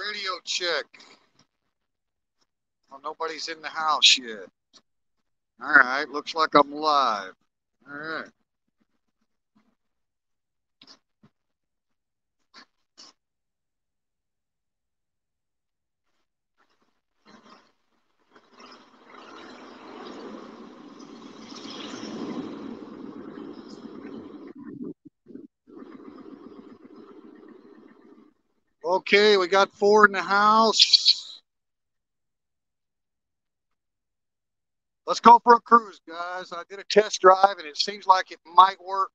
Radio check. Well, nobody's in the house yet. All right, looks like I'm live. All right. Okay, we got four in the house. Let's go for a cruise, guys. I did a test drive and it seems like it might work.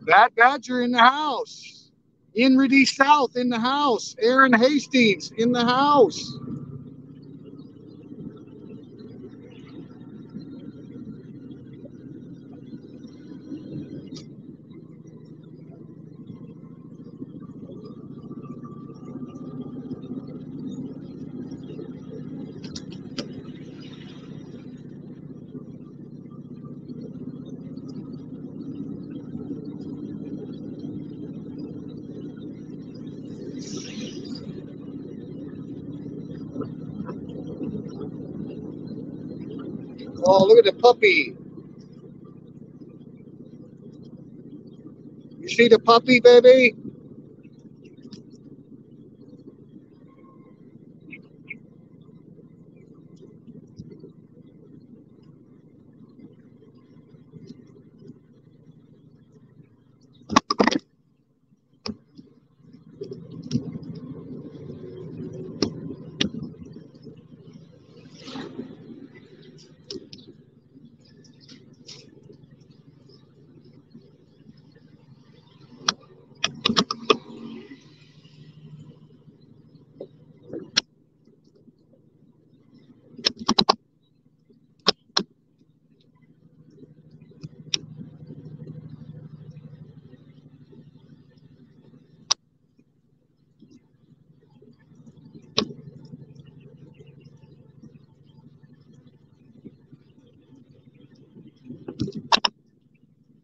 Bad Badger in the house. Inredy South in the house. Aaron Hastings in the house. Oh, look at the puppy. You see the puppy, baby?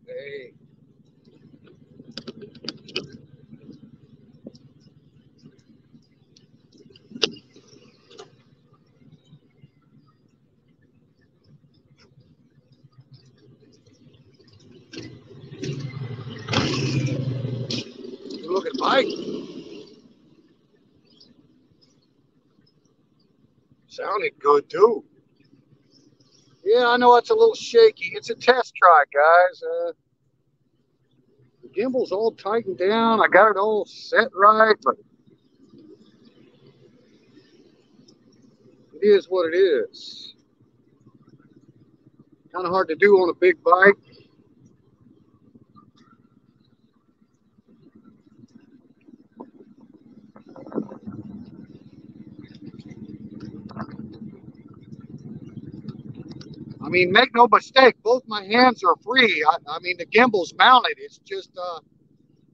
Hey. Look at Mike. Sounded good too. Yeah, I know it's a little shaky. It's a test try, guys. The gimbal's all tightened down. I got it all set right, but it is what it is. Kind of hard to do on a big bike. I mean, make no mistake, both my hands are free. I mean, the gimbal's mounted. It's just,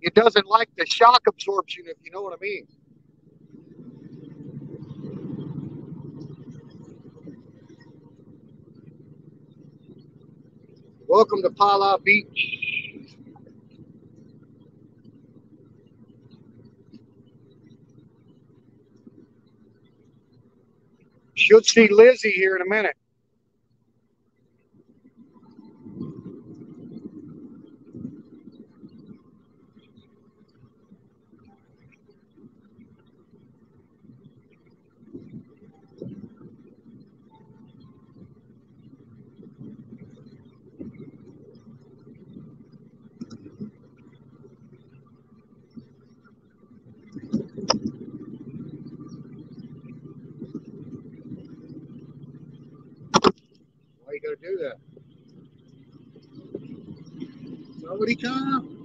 it doesn't like the shock absorption, if you know what I mean. Welcome to Pala Beach. Should see Lizzie here in a minute. Nobody come.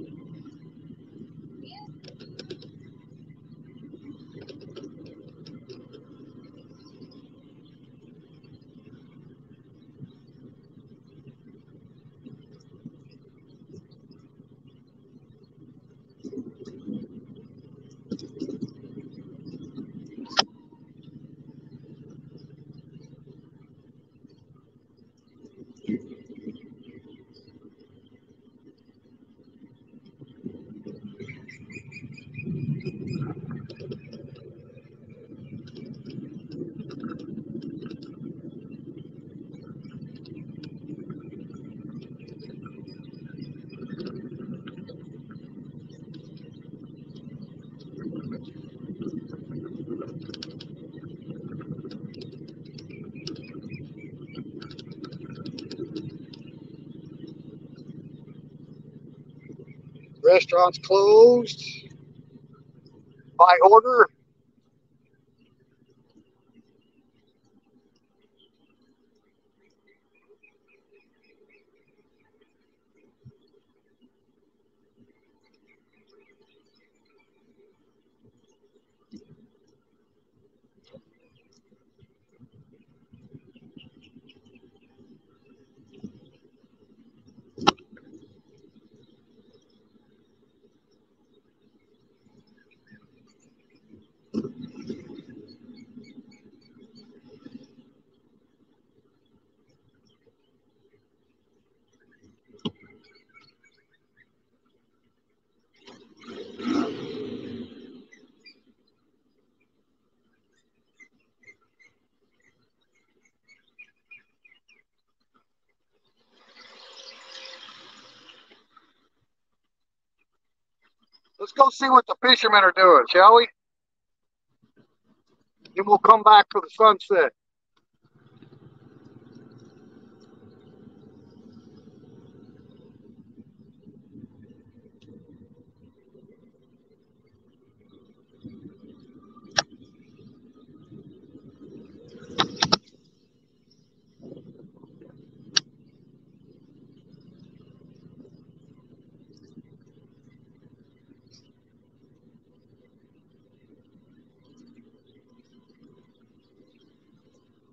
Restaurant's closed by order. Let's go see what the fishermen are doing, shall we? Then we'll come back for the sunset.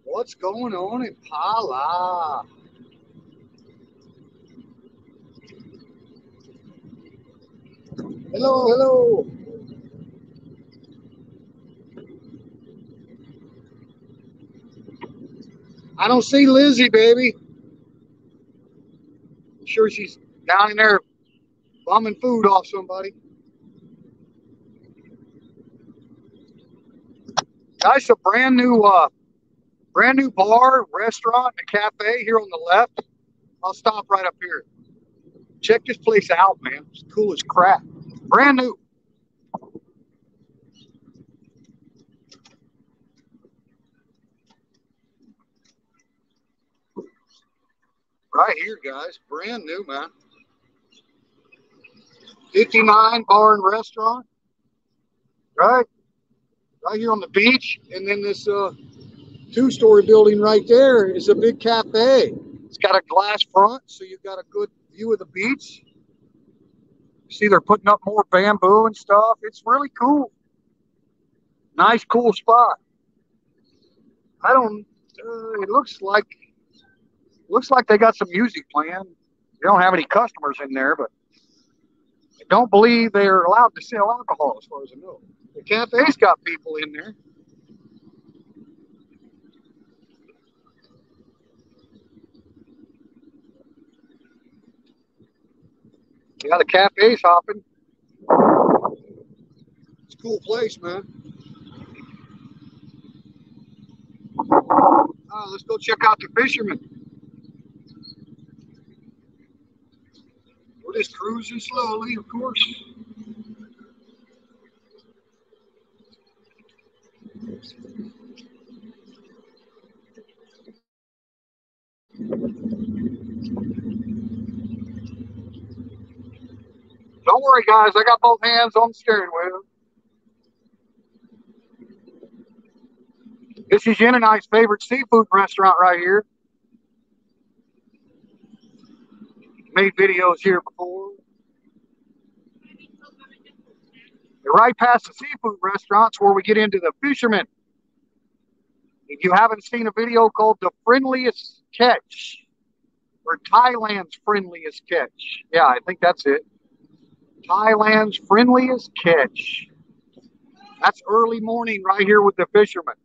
What's going on in Pala? Hello, hello. I don't see Lizzie, baby. I'm sure she's down in there bumming food off somebody. Guys, a brand new bar, restaurant, and a cafe here on the left. I'll stop right up here. Check this place out, man. It's cool as crap. Brand new. Right here, guys. Brand new, man. 59 bar and restaurant. Right? Right here on the beach. And then this two-story building right there is a big cafe. It's got a glass front, so you've got a good view of the beach. See, they're putting up more bamboo and stuff. It's really cool. Nice, cool spot. I don't. It looks like they got some music playing. They don't have any customers in there, but I don't believe they're allowed to sell alcohol, as far as I know. The cafe's got people in there. Yeah, the cafe's hopping. It's a cool place, man. Let's go check out the fishermen. We're just cruising slowly, of course. Don't worry, guys. I got both hands on the steering wheel. This is Yen and I's favorite seafood restaurant right here. Made videos here before. And right past the seafood restaurants where we get into the fishermen. If you haven't seen a video called The Friendliest Catch, or Thailand's Friendliest Catch. Yeah, I think that's it. Thailand's Friendliest Catch. That's early morning right here with the fishermen.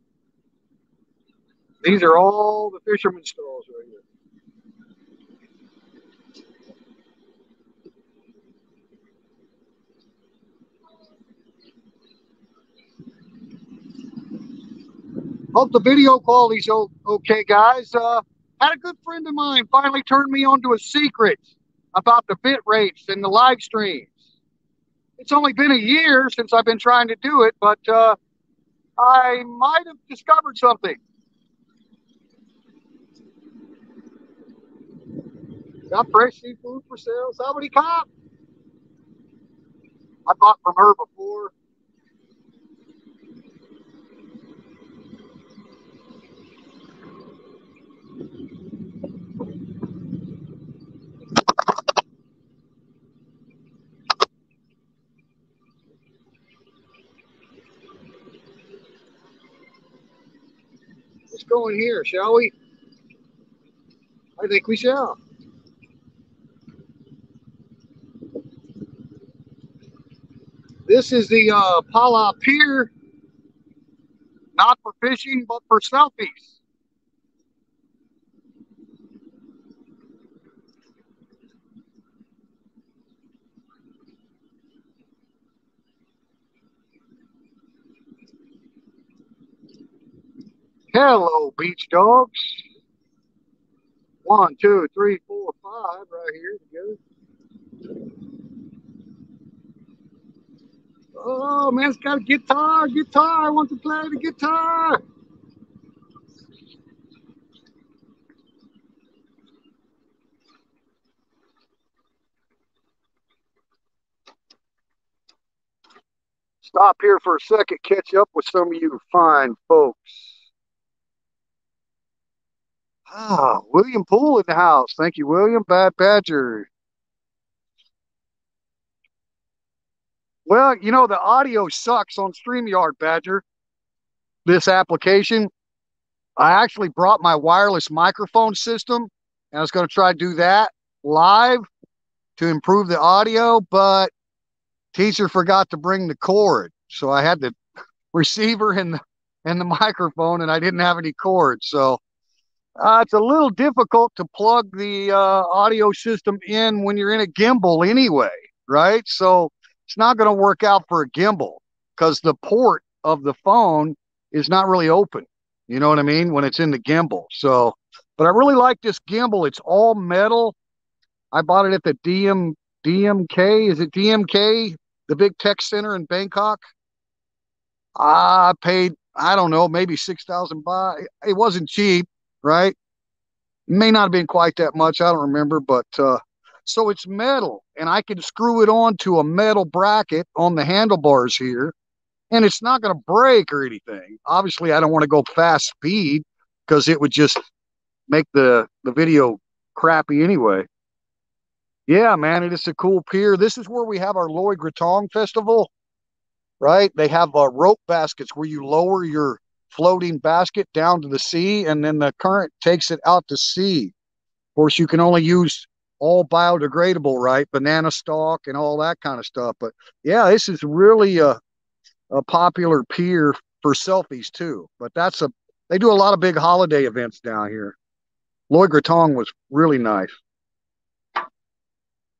These are all the fishermen stalls right here. Hope the video quality's okay, guys. Had a good friend of mine finally turned me on to a secret about the bit rates and the live streams. It's only been a year since I've been trying to do it, but I might have discovered something. Got fresh seafood for sale. Somebody cop. I bought from her before. Let's go in here, shall we? I think we shall. This is the Pala Pier, not for fishing, but for selfies. Hello, beach dogs. 1, 2, 3, 4, 5 right here together. Oh, man, it's got a guitar. I want to play the guitar. Stop here for a second, catch up with some of you fine folks. William Poole in the house. Thank you, William. Bad Badger. Well, you know, the audio sucks on StreamYard, Badger. This application. I actually brought my wireless microphone system, and I was going to try to do that live to improve the audio, but teacher forgot to bring the cord. So I had the receiver and the microphone, and I didn't have any cords. So it's a little difficult to plug the audio system in when you're in a gimbal anyway, right? So it's not going to work out for a gimbal because the port of the phone is not really open. You know what I mean? When it's in the gimbal. So, but I really like this gimbal. It's all metal. I bought it at the DMK. Is it DMK? The big tech center in Bangkok. I paid, I don't know, maybe 6,000 baht. It wasn't cheap, right? May not have been quite that much. I don't remember, but so it's metal, and I can screw it onto a metal bracket on the handlebars here, and it's not going to break or anything. Obviously, I don't want to go fast speed because it would just make the video crappy anyway. Yeah, man, it is a cool pier. This is where we have our Loy Krathong festival, right? They have rope baskets where you lower your floating basket down to the sea, and then the current takes it out to sea. Of course, you can only use all biodegradable, right? Banana stalk and all that kind of stuff. But yeah, this is really a popular pier for selfies too. But they do a lot of big holiday events down here. Loy Krathong was really nice.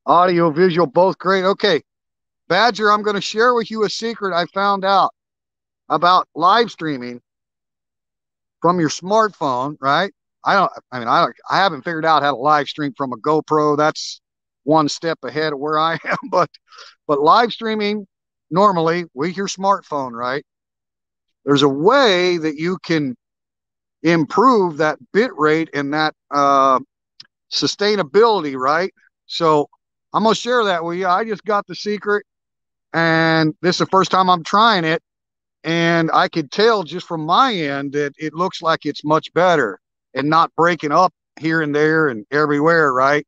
Audio, visual, both great. Okay, Badger, I'm going to share with you a secret I found out about live streaming from your smartphone, right? I haven't figured out how to live stream from a GoPro. That's one step ahead of where I am, but live streaming normally with your smartphone, right? There's a way that you can improve that bit rate and that sustainability, right? So I'm going to share that with you. I just got the secret, and this is the first time I'm trying it. And I could tell just from my end that it looks like it's much better and not breaking up here and there and everywhere, right?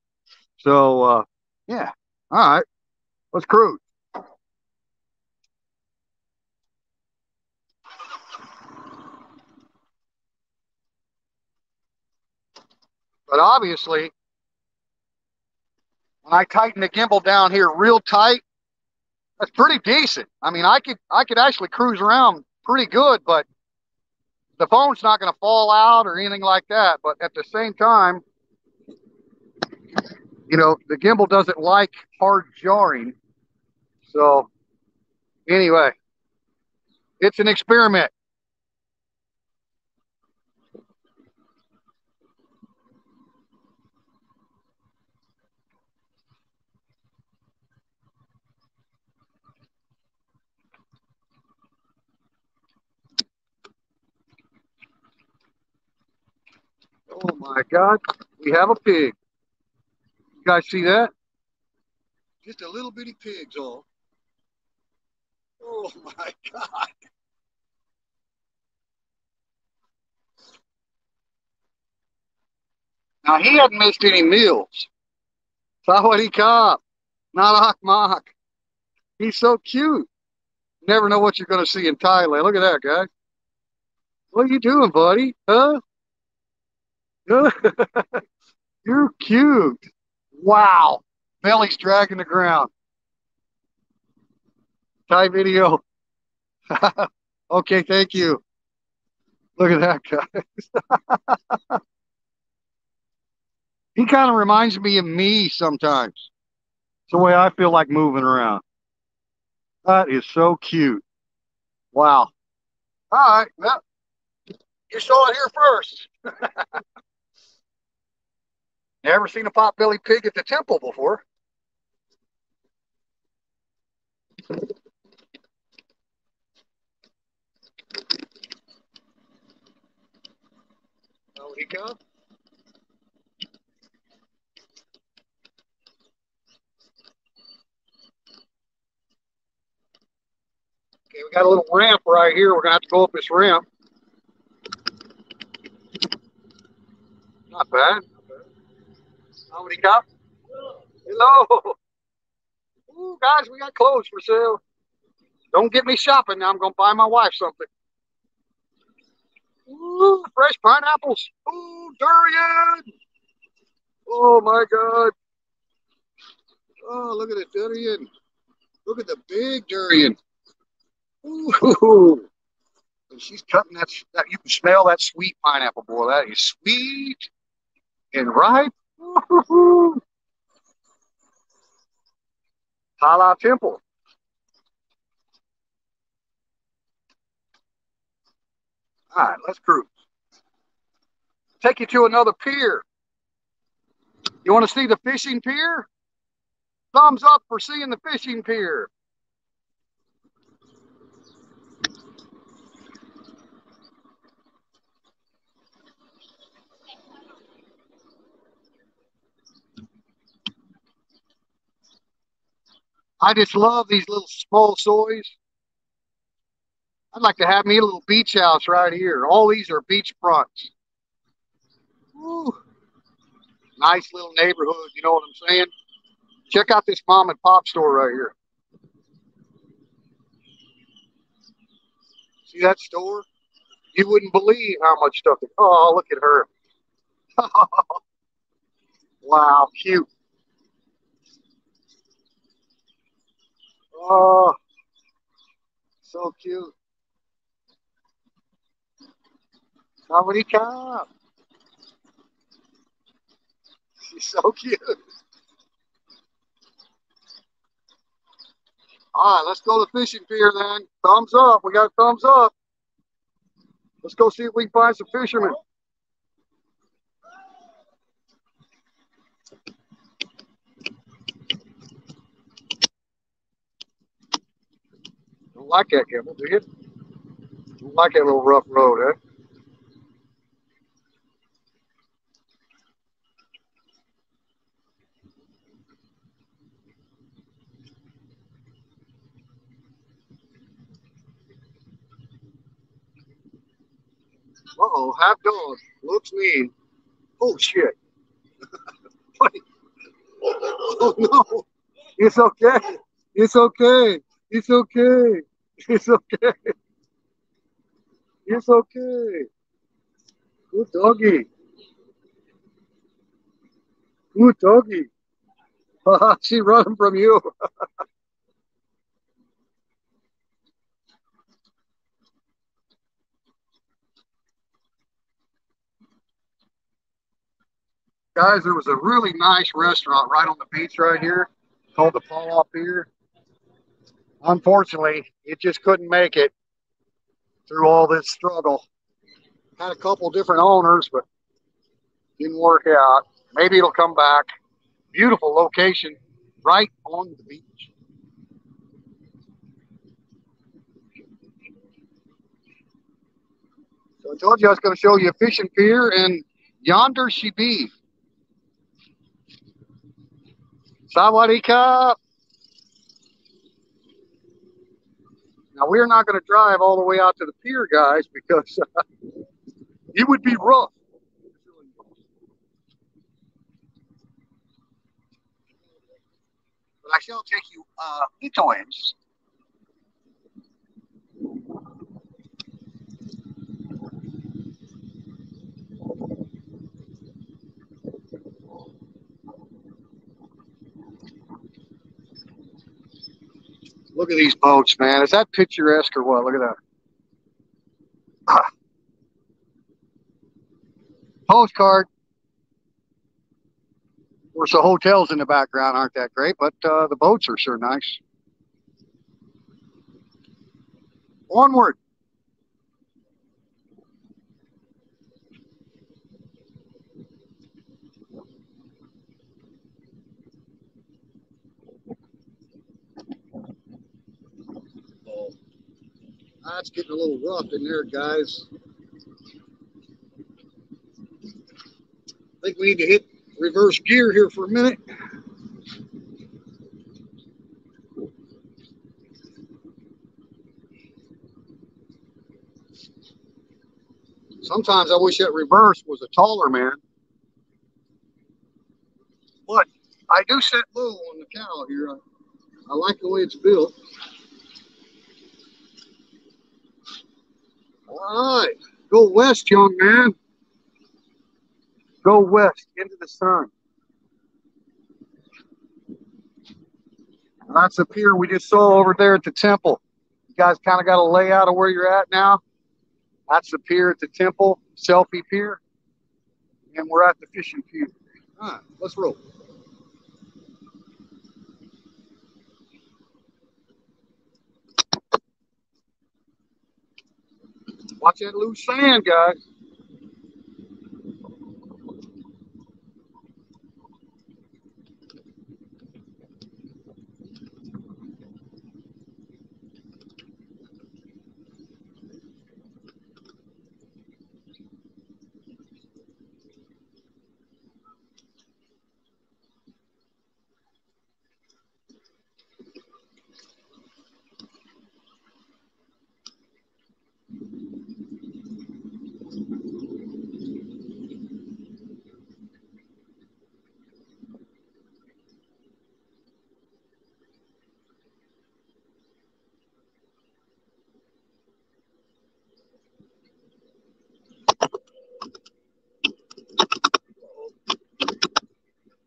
So, yeah. All right. Let's cruise. But obviously, when I tighten the gimbal down here real tight, that's pretty decent. I mean, I could actually cruise around pretty good, but the phone's not going to fall out or anything like that. But at the same time, the gimbal doesn't like hard jarring. So anyway, it's an experiment. Oh my God, we have a pig. You guys see that? Just a little bitty pig's all. Oh my God. Now he hadn't missed any meals. Sawadee Kop, not Akmak. He's so cute. Never know what you're going to see in Thailand. Look at that, guy. What are you doing, buddy? Huh? You're cute. Wow. Belly's dragging the ground. Thai video. Okay, thank you. Look at that guy. He kind of reminds me of me sometimes. It's the way I feel like moving around. That is so cute. Wow. All right. Well, you saw it here first. Never seen a pot-bellied pig at the temple before. Oh, he come? Okay, we got a little ramp right here. We're gonna have to go up this ramp. Not bad. Not bad. How many cop? Hello. Ooh, guys, we got clothes for sale. Don't get me shopping now. I'm gonna buy my wife something. Ooh, fresh pineapples. Ooh, durian. Oh my God. Oh, look at the durian. Look at the big durian. Ooh. And she's cutting that. You can smell that sweet pineapple, boy. That is sweet and ripe. Ooh. Hala Temple. All right, let's cruise. Take you to another pier. You want to see the fishing pier? Thumbs up for seeing the fishing pier. I just love these little small soys. I'd like to have me a little beach house right here. All these are beach fronts. Ooh, nice little neighborhood, you know what I'm saying? Check out this mom and pop store right here. See that store? You wouldn't believe how much stuff. Oh, look at her. Wow, cute. Oh, so cute. Somebody come. She's so cute. All right, let's go to the fishing pier then. Thumbs up. We got a thumbs up. Let's go see if we can find some fishermen. Don't like that gimbal, do you? Don't like that little rough road, eh? Uh-oh, half dog. Looks mean. Oh, shit. Oh, no. It's okay. It's okay. It's okay. It's okay. It's okay. Good doggy. Ooh, doggy. She running from you. Guys, there was a really nice restaurant right on the beach right here called the Paw Pier. Unfortunately, it just couldn't make it through all this struggle. Had a couple different owners, but didn't work out. Maybe it'll come back. Beautiful location right on the beach. So I told you I was going to show you a fishing pier, and yonder she be. Sawadee. Now, we're not going to drive all the way out to the pier, guys, because it would be rough. But I shall take you itoids. Look at these boats, man. Is that picturesque or what? Look at that. Postcard. Of course, the hotels in the background aren't that great, but the boats are sure nice. Onward. Oh, that's getting a little rough in there, guys. I think we need to hit reverse gear here for a minute. Sometimes I wish that reverse was a taller man. But I do set low on the cow here. I like the way it's built. All right. Go west, young man. Go west into the sun. And that's the pier we just saw over there at the temple. You guys kind of got a layout of where you're at now. That's the pier at the temple, selfie pier. And we're at the fishing pier. All right, let's roll. Watch that loose sand, guys.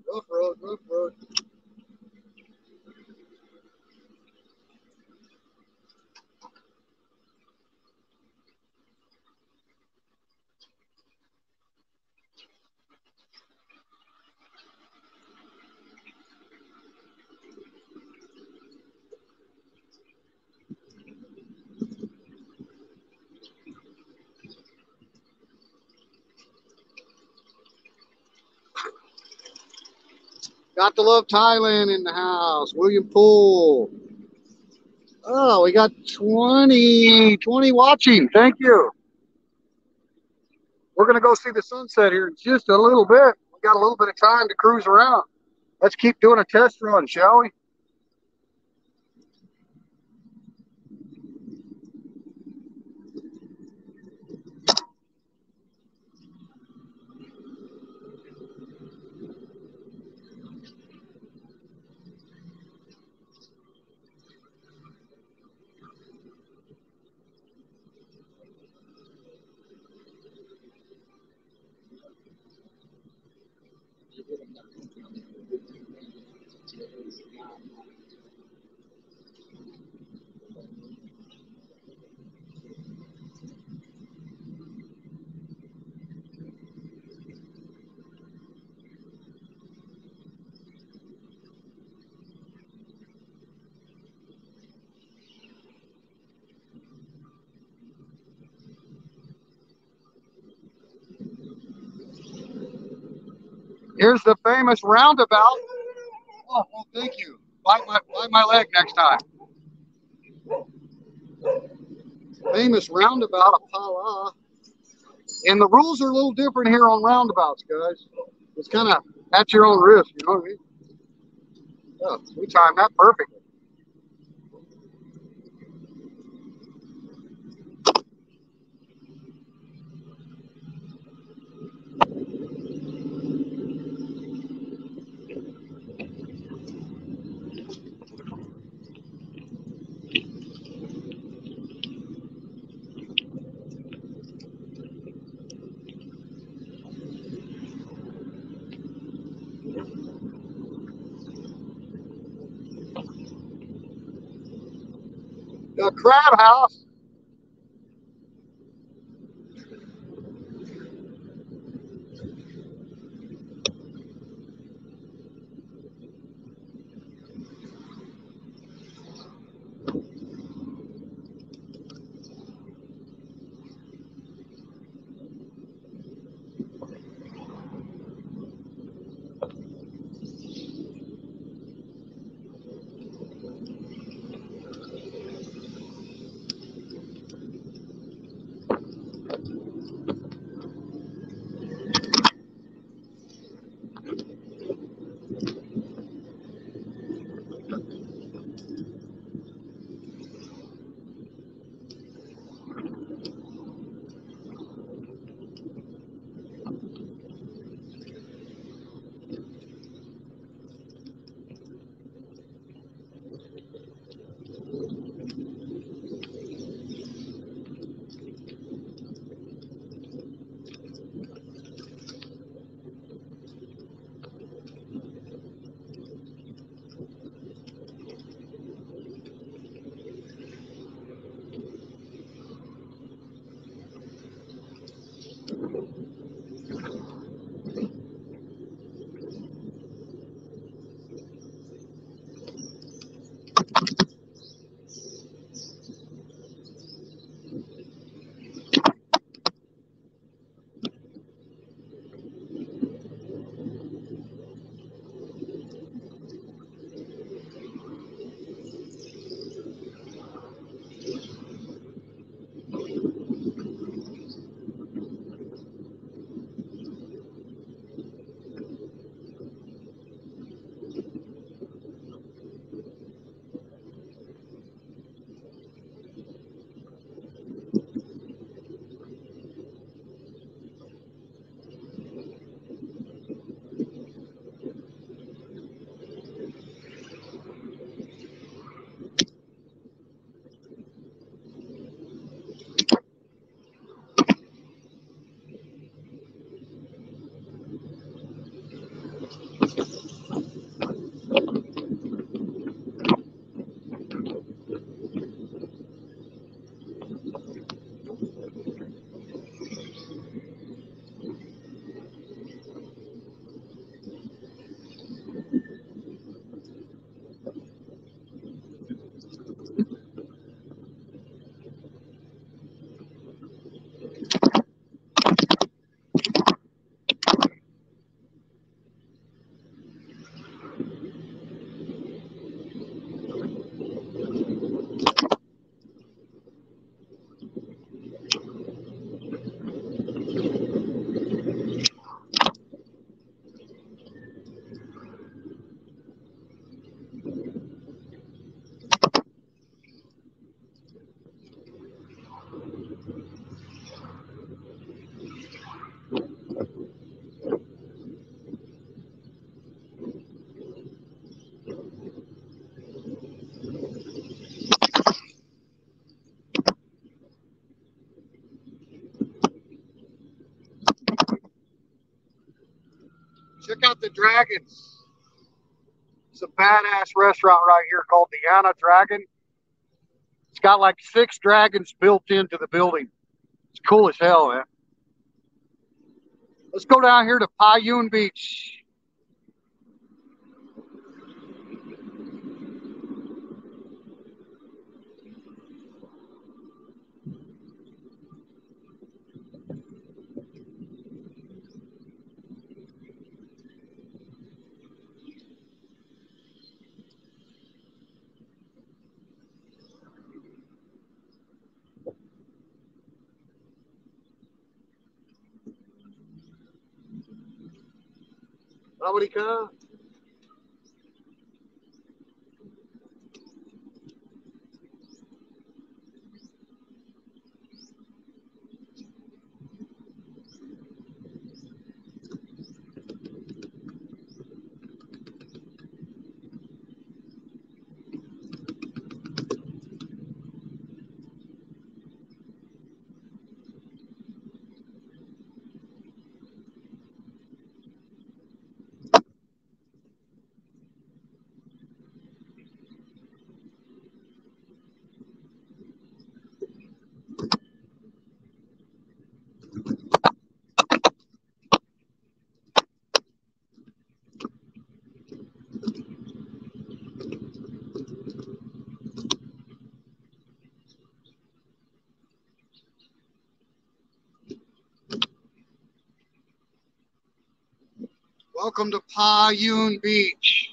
Rough road, rough road. Got to love Thailand in the house. William Poole. Oh, we got 20 watching. Thank you. We're going to go see the sunset here in just a little bit. We got a little bit of time to cruise around. Let's keep doing a test run, shall we? Here's the famous roundabout. Oh, well, thank you. Bite my leg next time. Famous roundabout of Pala. And the rules are a little different here on roundabouts, guys. It's kind of at your own risk, you know what I mean? Yeah, we timed that perfectly. The crab house. Check out the Dragons. It's a badass restaurant right here called the Yana Dragon. It's got like 6 dragons built into the building. It's cool as hell, man. Let's go down here to Payun Beach. Sawadika. Welcome to Payun Beach.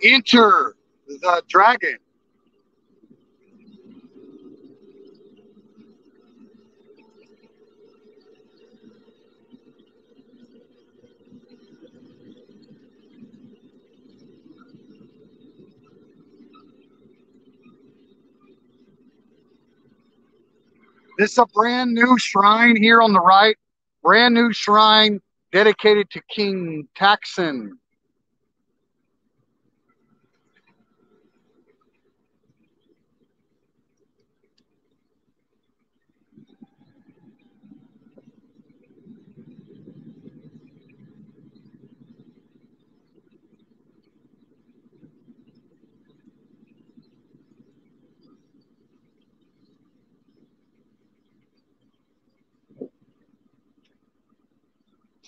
Enter the dragon. This is a brand new shrine here on the right. Brand new shrine dedicated to King Taxon.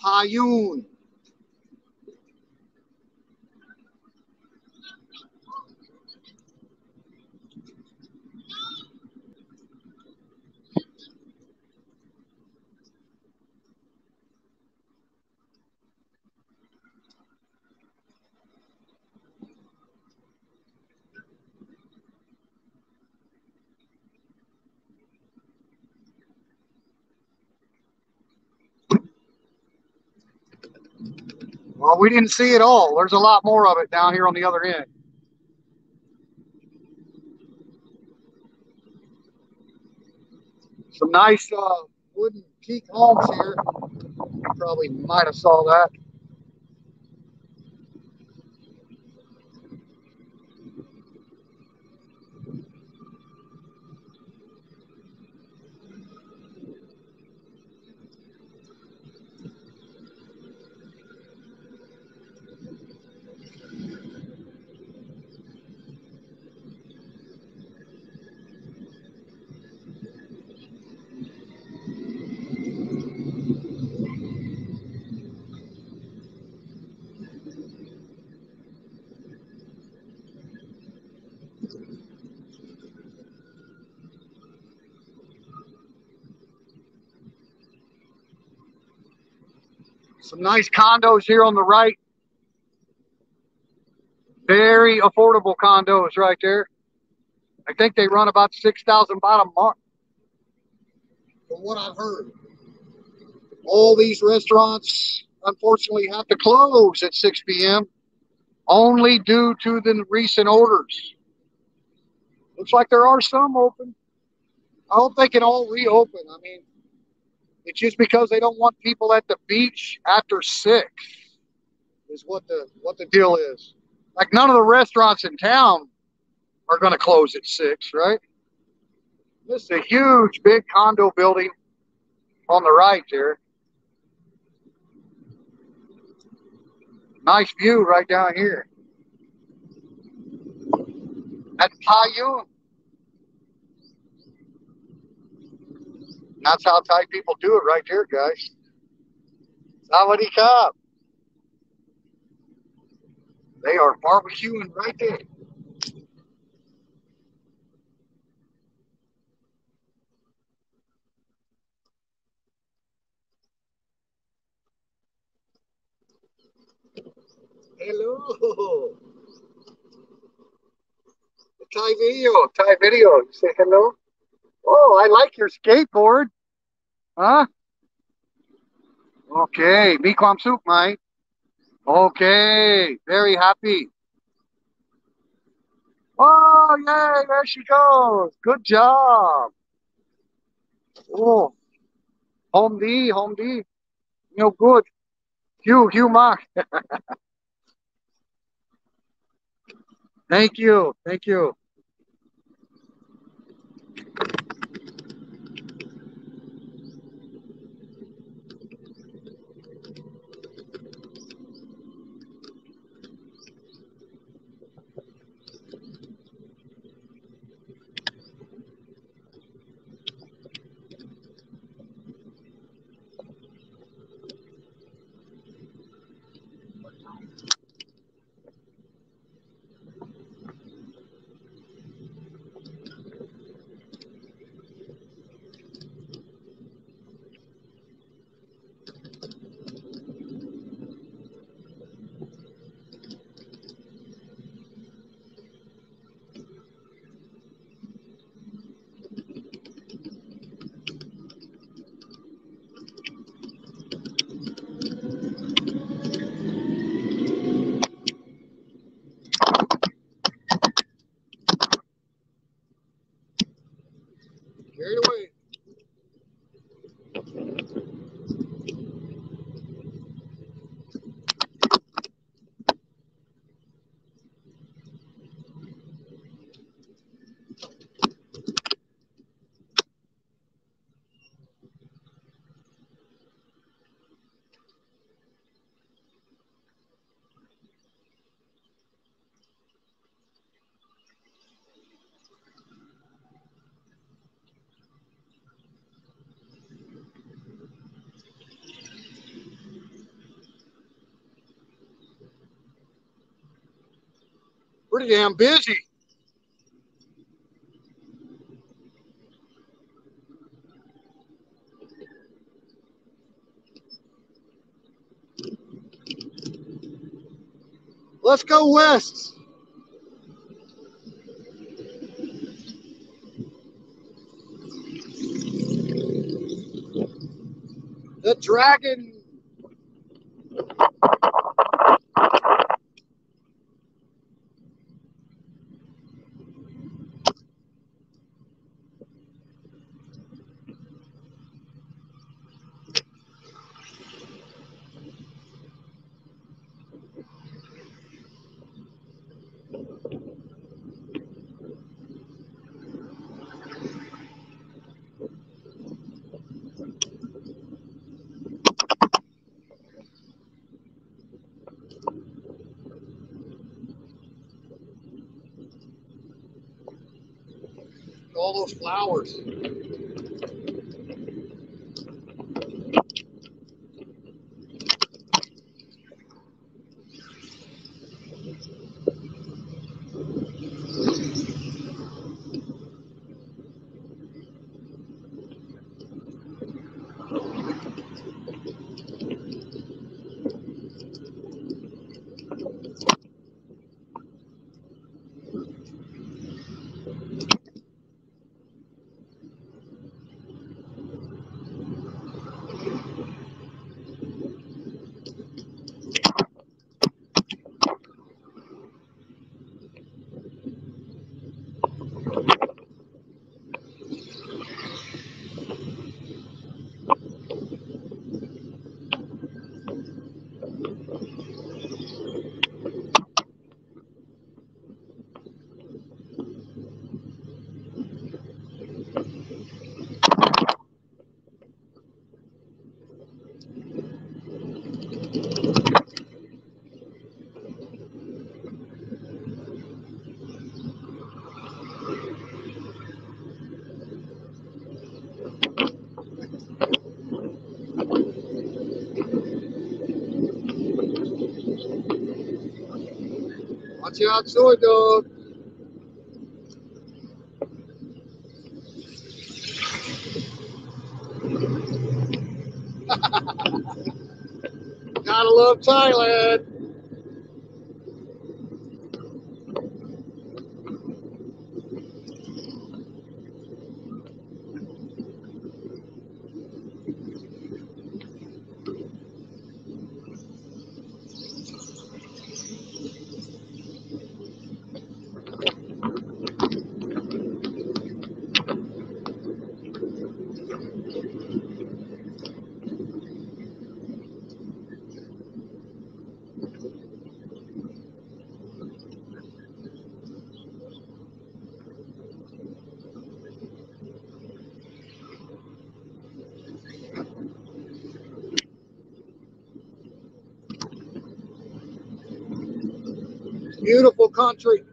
Payun. Well, we didn't see it all. There's a lot more of it down here on the other end. Some nice wooden teak homes here. You probably might have saw that. Some nice condos here on the right. Very affordable condos right there. I think they run about 6,000 baht a month. From what I've heard. All these restaurants, unfortunately, have to close at 6 p.m. only due to the recent orders. Looks like there are some open. I hope they can all reopen. I mean, it's just because they don't want people at the beach after 6 is what the deal is. Like none of the restaurants in town are going to close at 6, right? This is a huge, big condo building on the right there. Nice view right down here. At Payun. That's how Thai people do it right there, guys. Sawadee Cup. They are barbecuing right there. Hello. Thai video. Thai video. You say hello? Oh, I like your skateboard. Huh? Okay. Mi kwam suk, mate. Okay. Very happy. Oh, yay. There she goes. Good job. Oh, home D. No good. Hugh Mark. Thank you. Thank you. Carried away. Pretty damn busy. Let's go west. The dragon. All those flowers. Watch out, soy dog. Gotta love Thailand. Beautiful country.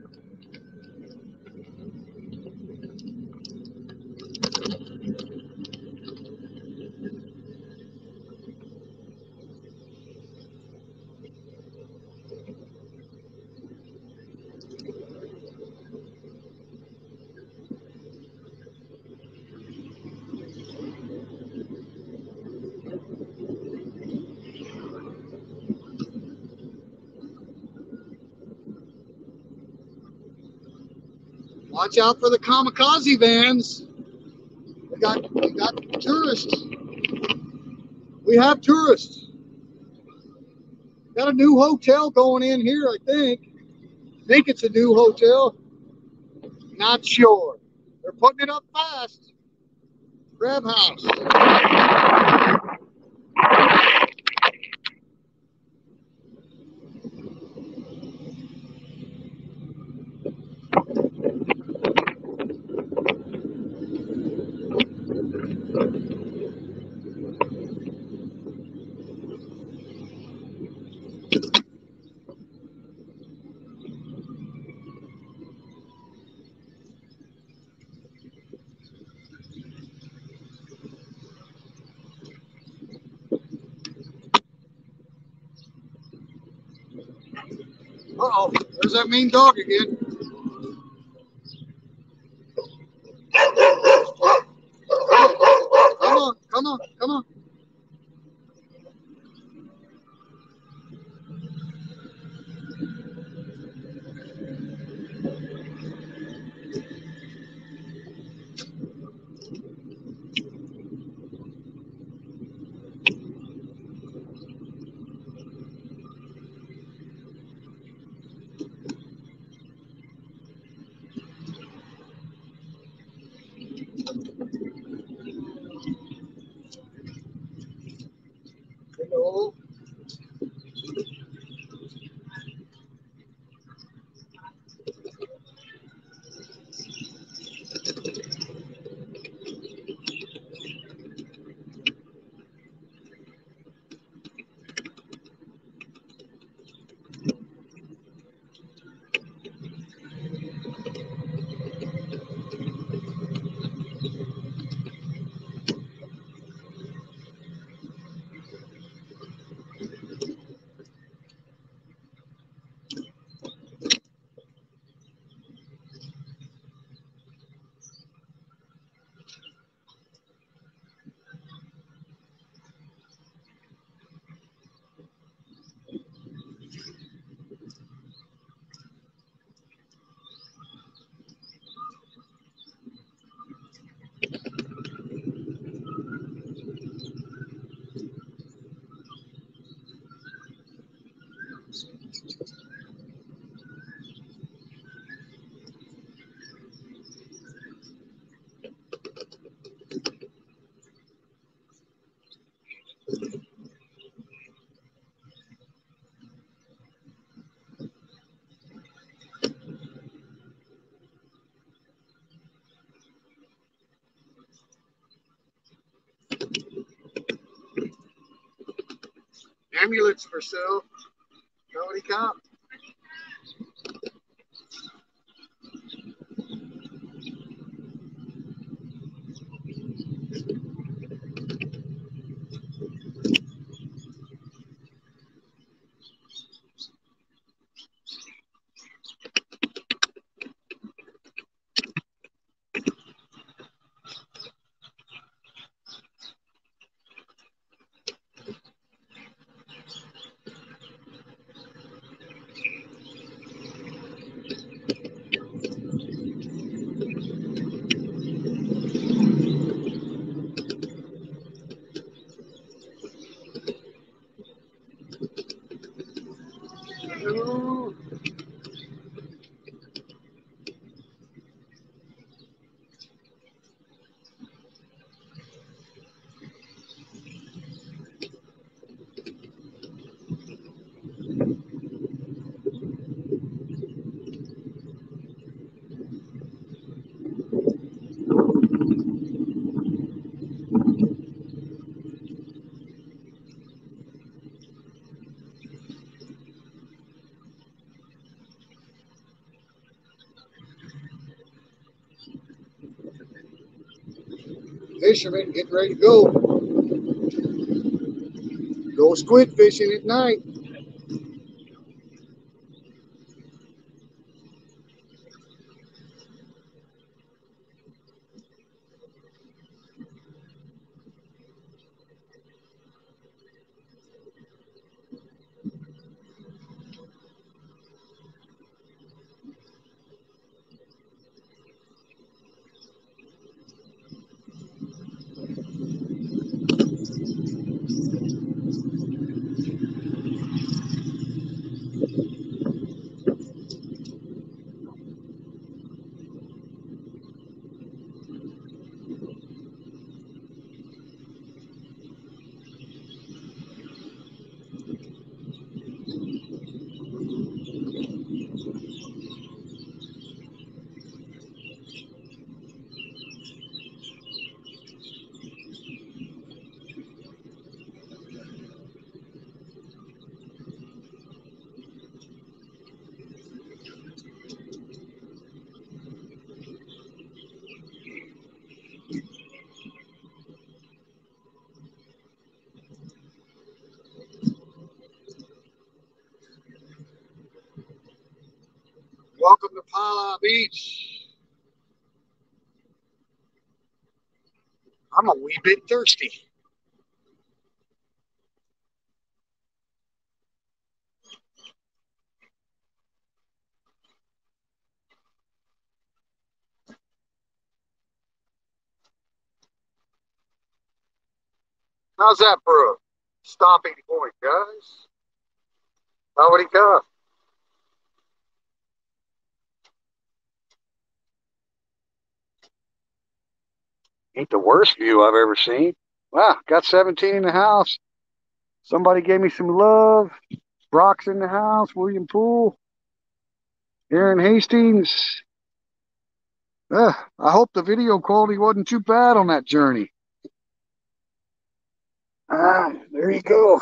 Watch out for the kamikaze vans. We got tourists. We have tourists. Got a new hotel going in here, I think. Think it's a new hotel. Not sure. They're putting it up fast. Crab house. Uh-oh, there's that mean dog again. Come on, come on, come on. Hello. Amulets for sale. Howdy cop. Fishermen getting ready to go. Go squid fishing at night. Welcome to Pala Beach. I'm a wee bit thirsty. How's that for a stopping point, guys? Nobody come. Ain't the worst view I've ever seen. Wow, got 17 in the house. Somebody gave me some love. Brock's in the house. William Poole. Aaron Hastings. I hope the video quality wasn't too bad on that journey. There you go.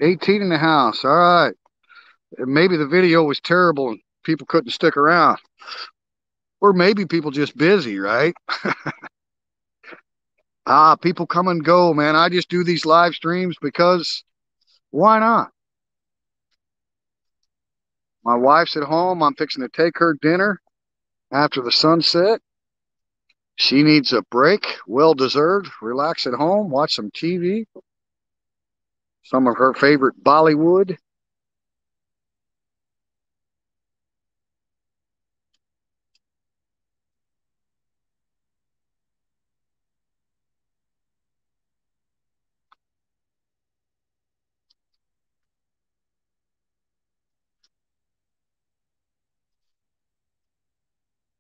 18 in the house. All right. Maybe the video was terrible and people couldn't stick around. Or maybe people just busy, right? People come and go, man. I just do these live streams because why not? My wife's at home. I'm fixing to take her dinner after the sunset. She needs a break, well deserved. Relax at home, watch some TV, some of her favorite Bollywood.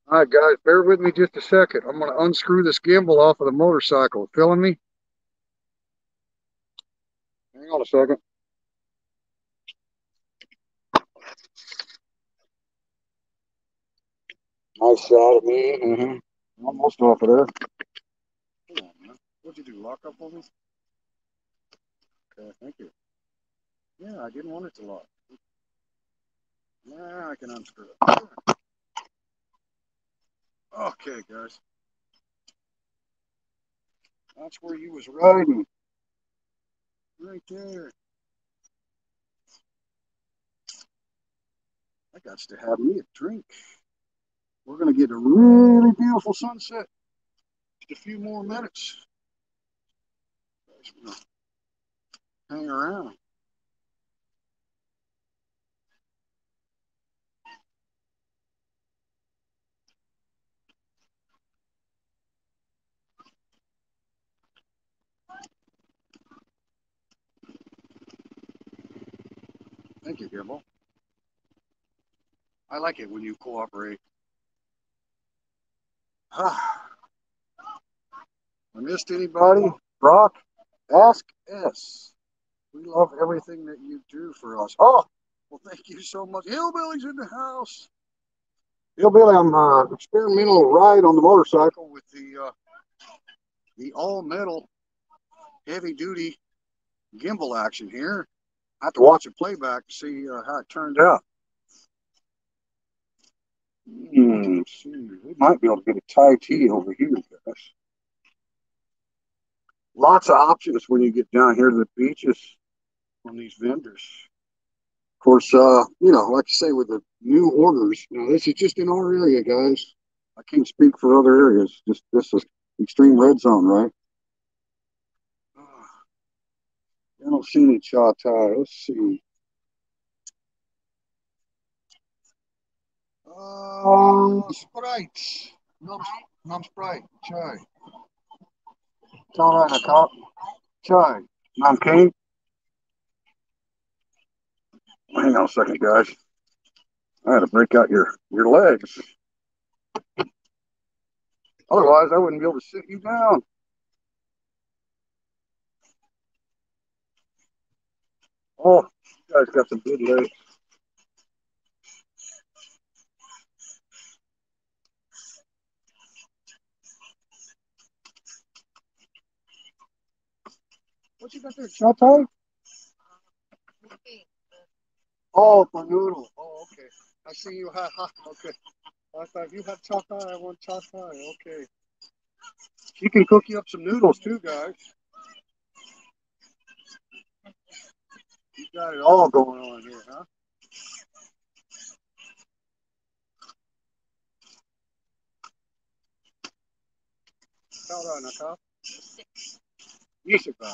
All right, guys, bear with me just a second. I'm going to unscrew this gimbal off of the motorcycle. Feeling me? Hang on a second. Nice shot of me. Almost off of there. Come on, man. What'd you do? Lock up on me? Okay, thank you. Yeah, I didn't want it to lock. Yeah, I can unscrew it. Okay, guys. That's where you was riding. Right there. I got to have me a drink. We're going to get a really beautiful sunset. Just a few more minutes. Just gonna hang around. Thank you, Gimbal. I like it when you cooperate. I missed anybody? Brock, ask S. We love everything that you do for us. Oh, well, thank you so much. Hillbilly's in the house. Hillbilly, I'm experimental ride on the motorcycle with the all metal heavy duty gimbal action here. I have to watch it playback to see how it turned out. See, we might be able to get a Thai tea over here, guys. Lots of options when you get down here to the beaches on these vendors. Of course, like I say, with the new orders, now this is just in our area, guys. I can't speak for other areas. Just this is extreme red zone, right? I don't see any cha thai. Let's see. Sprite. Nom Sprite. Chai. Chai, cop. Chai. Nom King. Hang on a second, guys. I had to break out your legs. Otherwise, I wouldn't be able to sit you down. Oh, you guys got some good legs. What you got there? Cha thai? Oh, for noodle. Oh, okay. I see you. Ha ha. Okay. I thought you had cha thai. I want cha thai. Okay. She can cook you up some noodles too, guys. You got it all going on here, huh? Hold on, Nakaf. Yisika.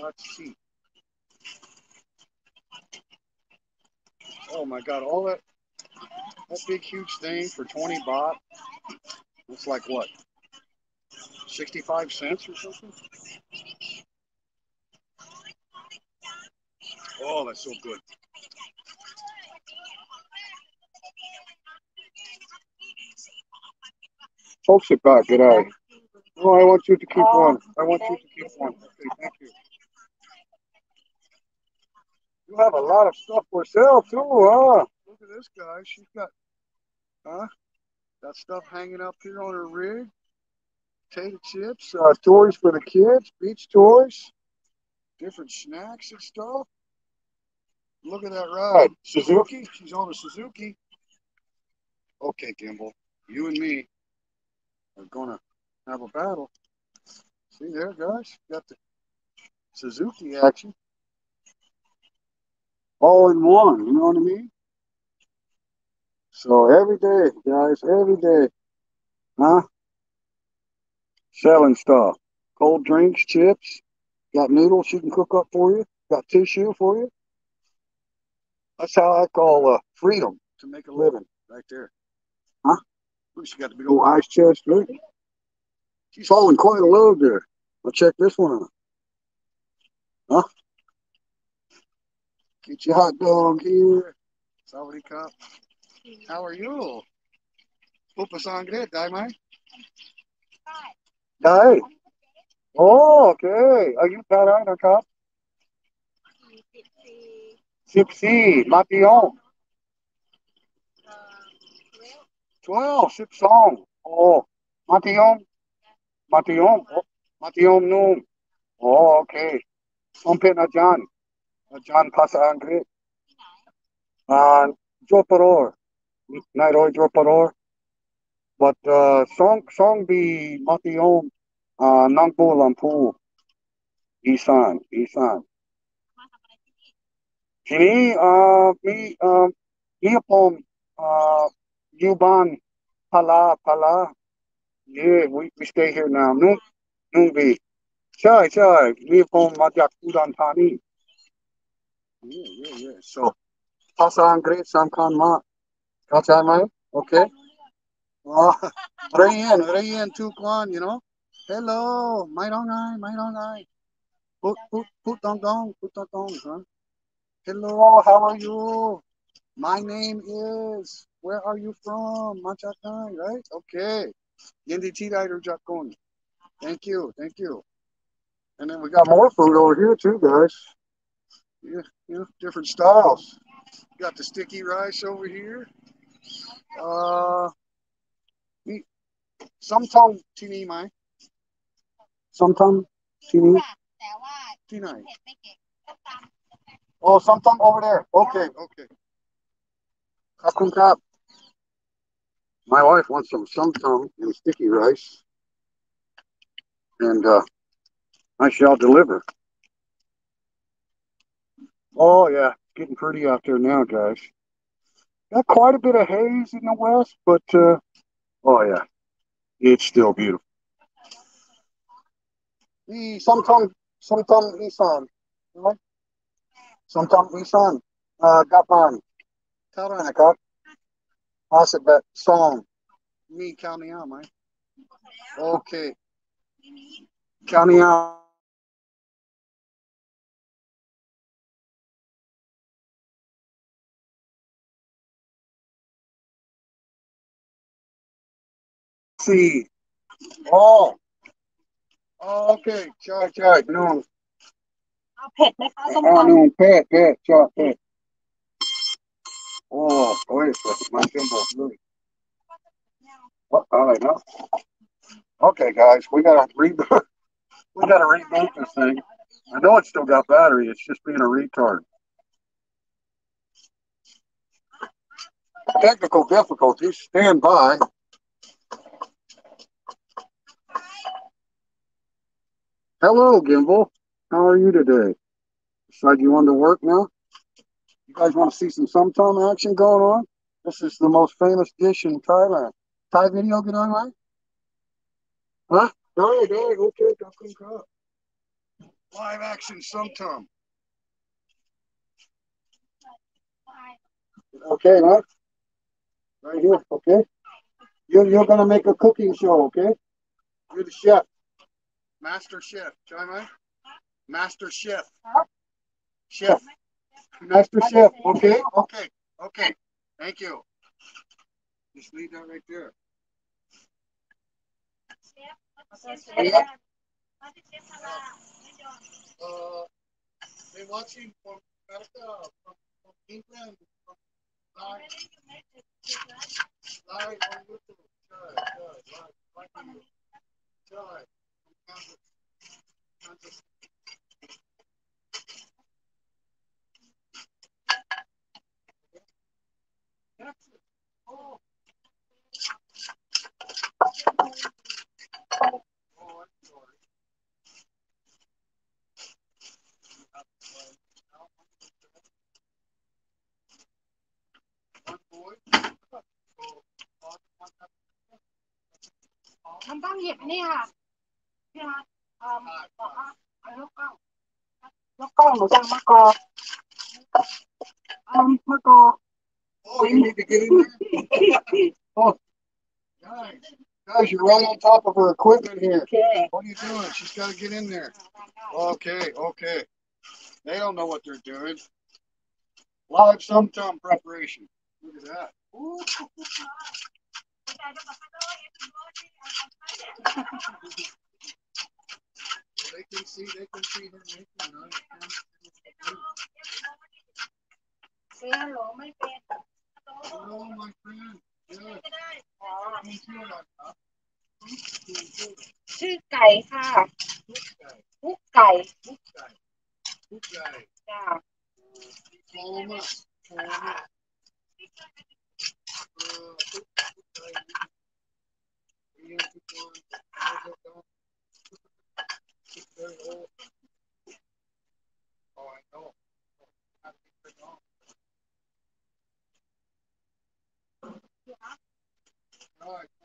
Let's see. Oh my God! All that big huge thing for 20 baht. It's like what? 65 cents or something? Oh, that's so good. Folks it back, good eye. No, I want you to keep one. I want you to keep one. Okay, thank you. You have a lot of stuff for sale too, huh? Look at this guy. She's huh? Got stuff hanging up here on her rig. Potato chips, toys for the kids, beach toys, different snacks and stuff. Look at that ride. Suzuki? She's on a Suzuki. Okay, Gimbal. You and me are gonna have a battle. See there, guys? Got the Suzuki action. All in one, you know what I mean? So every day, guys, every day, huh? Selling stuff. Cold drinks, chips, got noodles she can cook up for you, got tissue for you. That's how I call freedom to make a living right there. Huh? She got the big old ice chest. Look. She's hauling quite a load there. Let's check this one out. Huh? Get your hot dog here. Saudi Cup. How are you? Pupa sangre, dai mai? Dai. Oh, okay. Are you Taray na cup? Sipsi, Mation. 12, Sipsong. Oh, Mation. Mation. Oh, Mation Noon. Oh, okay. Umpit na dyan. Na dyan pa sa Angre. Joparor. Nairoy Joparor. But song be Mation. Nangpo Lampu. Isan. Sini, Neopom, Yuban, Pala. Yeah, we stay here now. Maybe. ใช่ใช่นี่ผมมาจากอุดรธานี Yeah, yeah, yeah. So ภาษาอังกฤษสำคัญมากเข้าใจไหมโอเคอ๋อเรียนทุกวัน you know Hello ไม่ร้องไห้ไม่ร้องไห้พูดตรงๆพูดตรงๆฮะ Hello how are you My name is Where are you from มาจากไหน right Okay ยินดีที่ได้รู้จักคุณ Thank you thank you And then we got more food over here too guys yeah, different styles got the sticky rice over here uh sometimes teeny my sometimes teeny teeny oh sometimes over there okay okay Kakun Kap. My wife wants some somtum and sticky rice and I shall deliver oh yeah getting pretty out there now guys got quite a bit of haze in the west but oh yeah it's still beautiful sometimes isan right? Sometimes isan gapan Taranaka Asabet song me counting out man okay counting out see oh oh okay chai no อ๋อนู่นเพศชอบเพศโอ้ยมันเป็นหมดเลย What? All right, no. Okay, guys, we gotta reboot. We gotta reboot this thing. I know it's still got battery. It's just being a retard. Technical difficulties. Stand by. Hello, Gimbal. How are you today? Decide you want to work now? You guys want to see some sometime action going on? This is the most famous dish in Thailand. Thai video get online? Huh? Dai. Okay, come. Live action sometime. Okay, right? Right here, okay? You're gonna make a cooking show, okay? You're the chef. Master chef. Try mine? Master chef. Chef. Master chef. Okay. Thank you. Just leave that right there. Yeah. Uh, been watching from America, from England, from live, live on YouTube. Live on YouTube. Try. Oh, I'm sorry. One boy. So, มันต้องหยิบนี่ค่ะพี่ฮะบอกว่าเอายกกล้องหนูจะมะกอกมะกอก Oh, you need to get in there. Oh, guys, you're right on top of her equipment here. Okay. What are you doing? She's got to get in there. Okay. They don't know what they're doing. Live sometime preparation. Look at that. Ooh. They can see her making it. Say hello, my friend. Hello, my friend. Yes. ชื่อไก่ค่ะกุ๊กไก่จ้าโทรมาOh, I know. Right.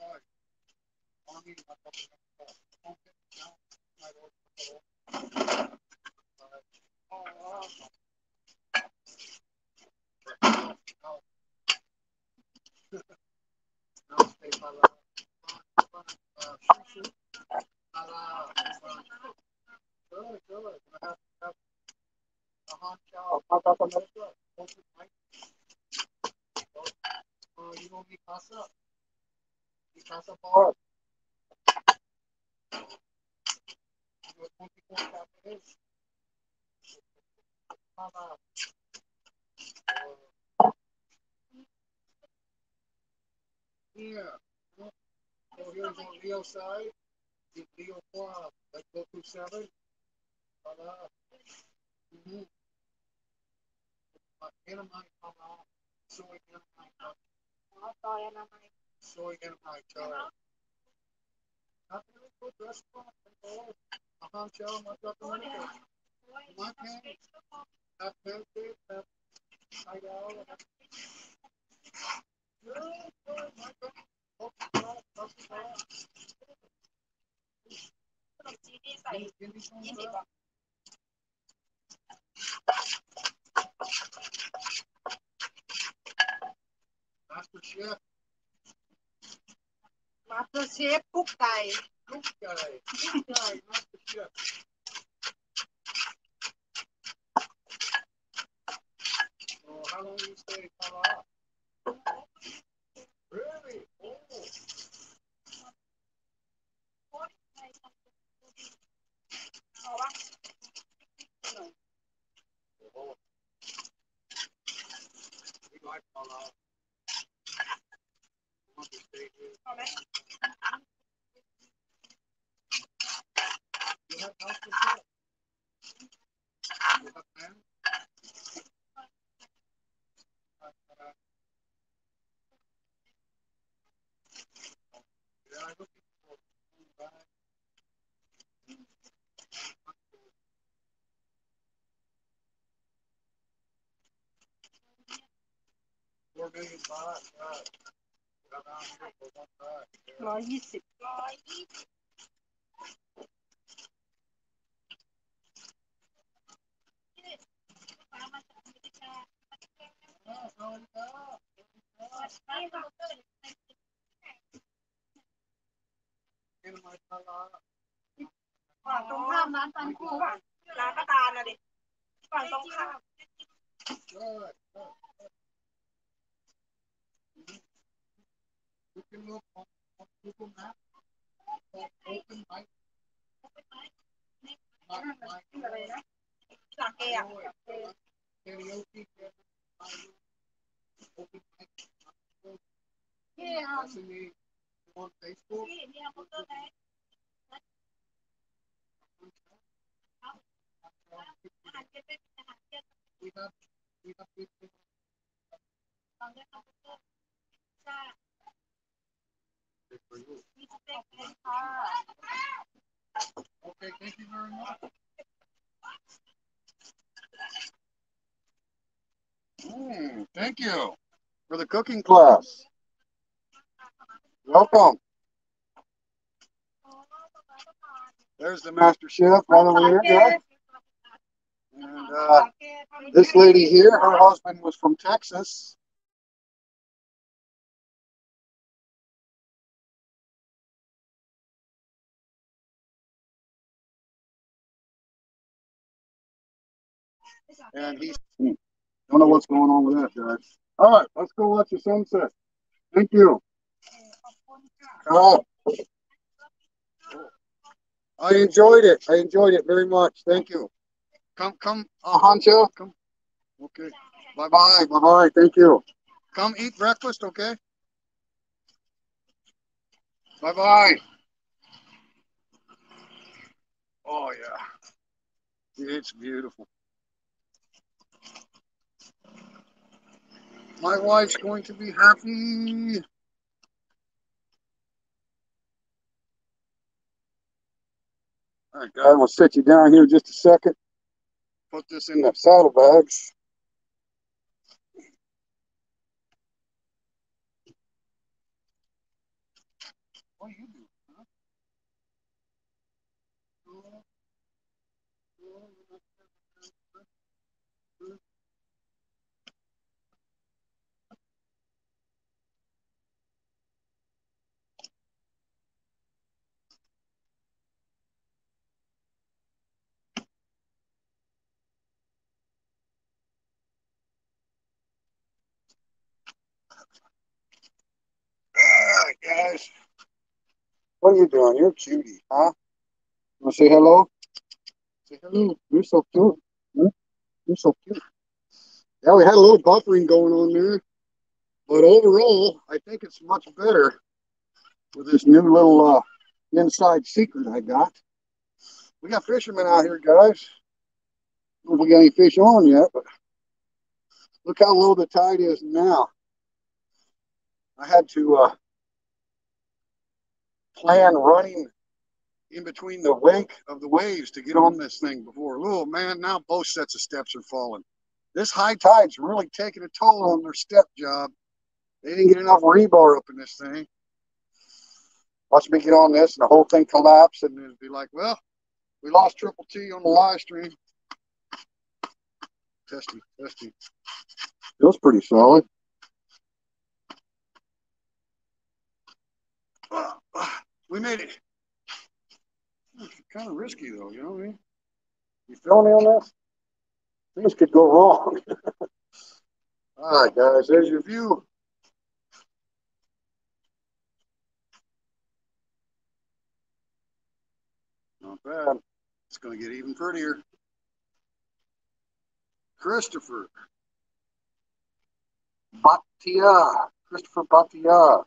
Yeah. So here's on Leo side. Leo 4. Let's go through 7. Mm-hmm. Anamai Kama. Soy Anamai Kama. Soy Anamai Kama. Nothing to restaurant. Chow, what's up? My pen. That pen, that side out. Master Chef. Master Chef กุ๊กไก่ Good guy. Good guy. Master Chef. So how long you stay in Colorado? Really? Oh. We like Colorado. We want to stay here. You have Master Chef. You have man? Yeah, I look for back. 4 million baht. Right. Got down here for 1 baht. Yeah. 120 In my Colorado. ฝั่งตรงข้ามร้านปันคูป่ะร้านป้าตาลน่ะดิฝั่งตรงข้าม Good. Good. You can look on Google Maps. Open mic. Mic. สักเกะ Karaoke. Open mic. ที่เอา That's in the on Facebook. ที่เนี่ยเขาเลิกแล้ว We have people. ตอนนี้เขาเลิกจ้า For you. มีสเต็กเลยค่ะ Okay, thank you very much. Thank you for the cooking class. Welcome. There's the master chef right over here, guys. And this lady here, her husband was from Texas. And he's don't know what's going on with that, guys. All right, let's go watch the sunset. Thank you. Oh, I enjoyed it. I enjoyed it very much. Thank you. Come, Hancho. Come. Okay. Bye bye. Bye bye. Thank you. Come eat breakfast, okay? Bye bye. Oh yeah. It's beautiful. My wife's going to be happy. All right, guys, we'll set you down here just a second. Put this in the saddlebags. What do you do? Huh? guys. What are you doing? You're a cutie, huh? Want to say hello? Say hello. You're so cute. Huh? You're so cute. Yeah, we had a little buffering going on there, but overall, I think it's much better with this new little inside secret I got. We got fishermen out here, guys. I don't know if we got any fish on yet, but look how low the tide is now. I had to plan running in between the wake of the waves to get on this thing before. Oh man, now both sets of steps are falling. This high tide's really taking a toll on their step job. They didn't get enough rebar up in this thing. Watch me get on this and the whole thing collapse and it'd be like, well, we lost Triple T on the live stream. Testing, testing. Feels pretty solid. We made it. It's kind of risky though, you know what I mean? You feel me on this? Things could go wrong. All right, guys, there's your view. Not bad. It's going to get even prettier. Christopher Batia. Christopher Batia.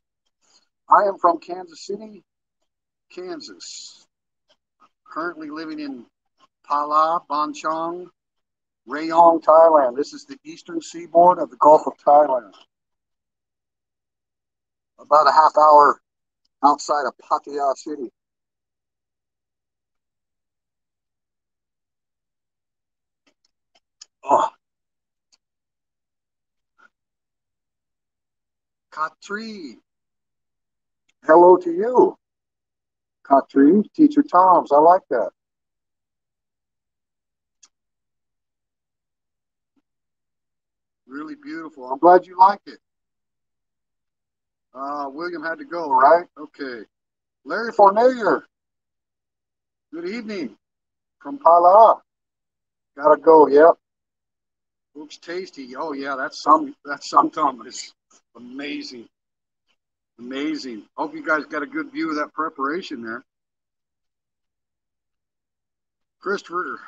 I am from Kansas City, Kansas. Currently living in Pala, Banchong, Rayong, Thailand. This is the eastern seaboard of the Gulf of Thailand. About a half hour outside of Pattaya City. Oh. Katri. Hello to you. Katri, Teacher Tom's. I like that. Really beautiful. I'm glad you like it. William had to go, right? Okay. Larry Fournier. Good evening from Pala. Gotta go. Yep. Looks tasty. Oh yeah, that's some. That's something. It's amazing. Amazing. Hope you guys got a good view of that preparation there. Christopher.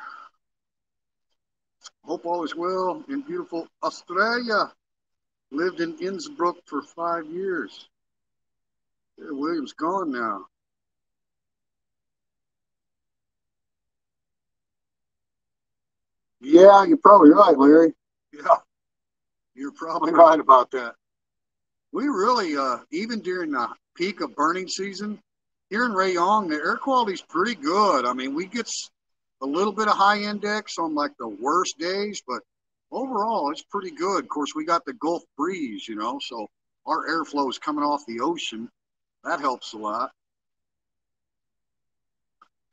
Hope all is well in beautiful Australia. Lived in Innsbruck for 5 years. Yeah, William's gone now. Yeah, you're probably right, Larry. Yeah, you're probably right about that. We really, even during the peak of burning season, here in Rayong, the air quality is pretty good. I mean, we get a little bit of high index on like the worst days, but overall, it's pretty good. Of course, we got the Gulf breeze, you know, so our airflow is coming off the ocean. That helps a lot.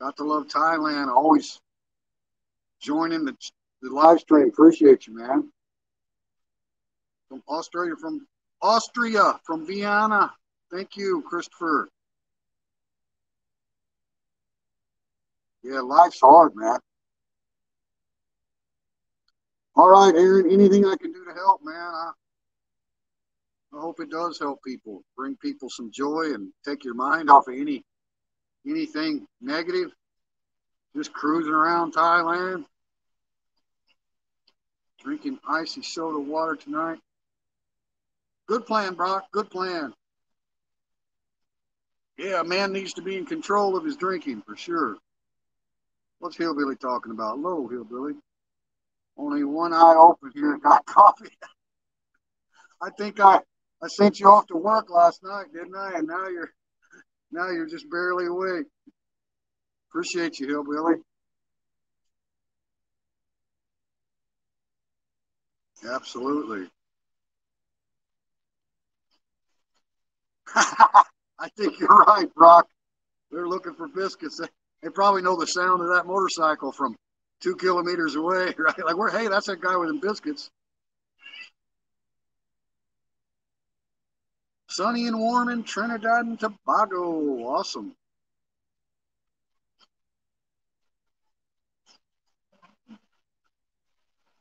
Got to love Thailand. Always joining the live stream. Appreciate you, man. From Austria, from Vienna. Thank you, Christopher. Yeah, life's hard, man. All right, Aaron, anything I can do to help, man? I hope it does help people, bring people some joy and take your mind off of anything negative. Just cruising around Thailand, drinking icy soda water tonight. Good plan, Brock. Good plan. Yeah, a man needs to be in control of his drinking for sure. What's Hillbilly talking about? Hello, Hillbilly. Only one eye open here, got coffee. I think I sent you off to work last night, didn't I? And now you're just barely awake. Appreciate you, Hillbilly. Absolutely. I think you're right, Brock. They're looking for biscuits. They probably know the sound of that motorcycle from 2 kilometers away, right? Like, hey, that's that guy with them biscuits. Sunny and warm in Trinidad and Tobago. Awesome.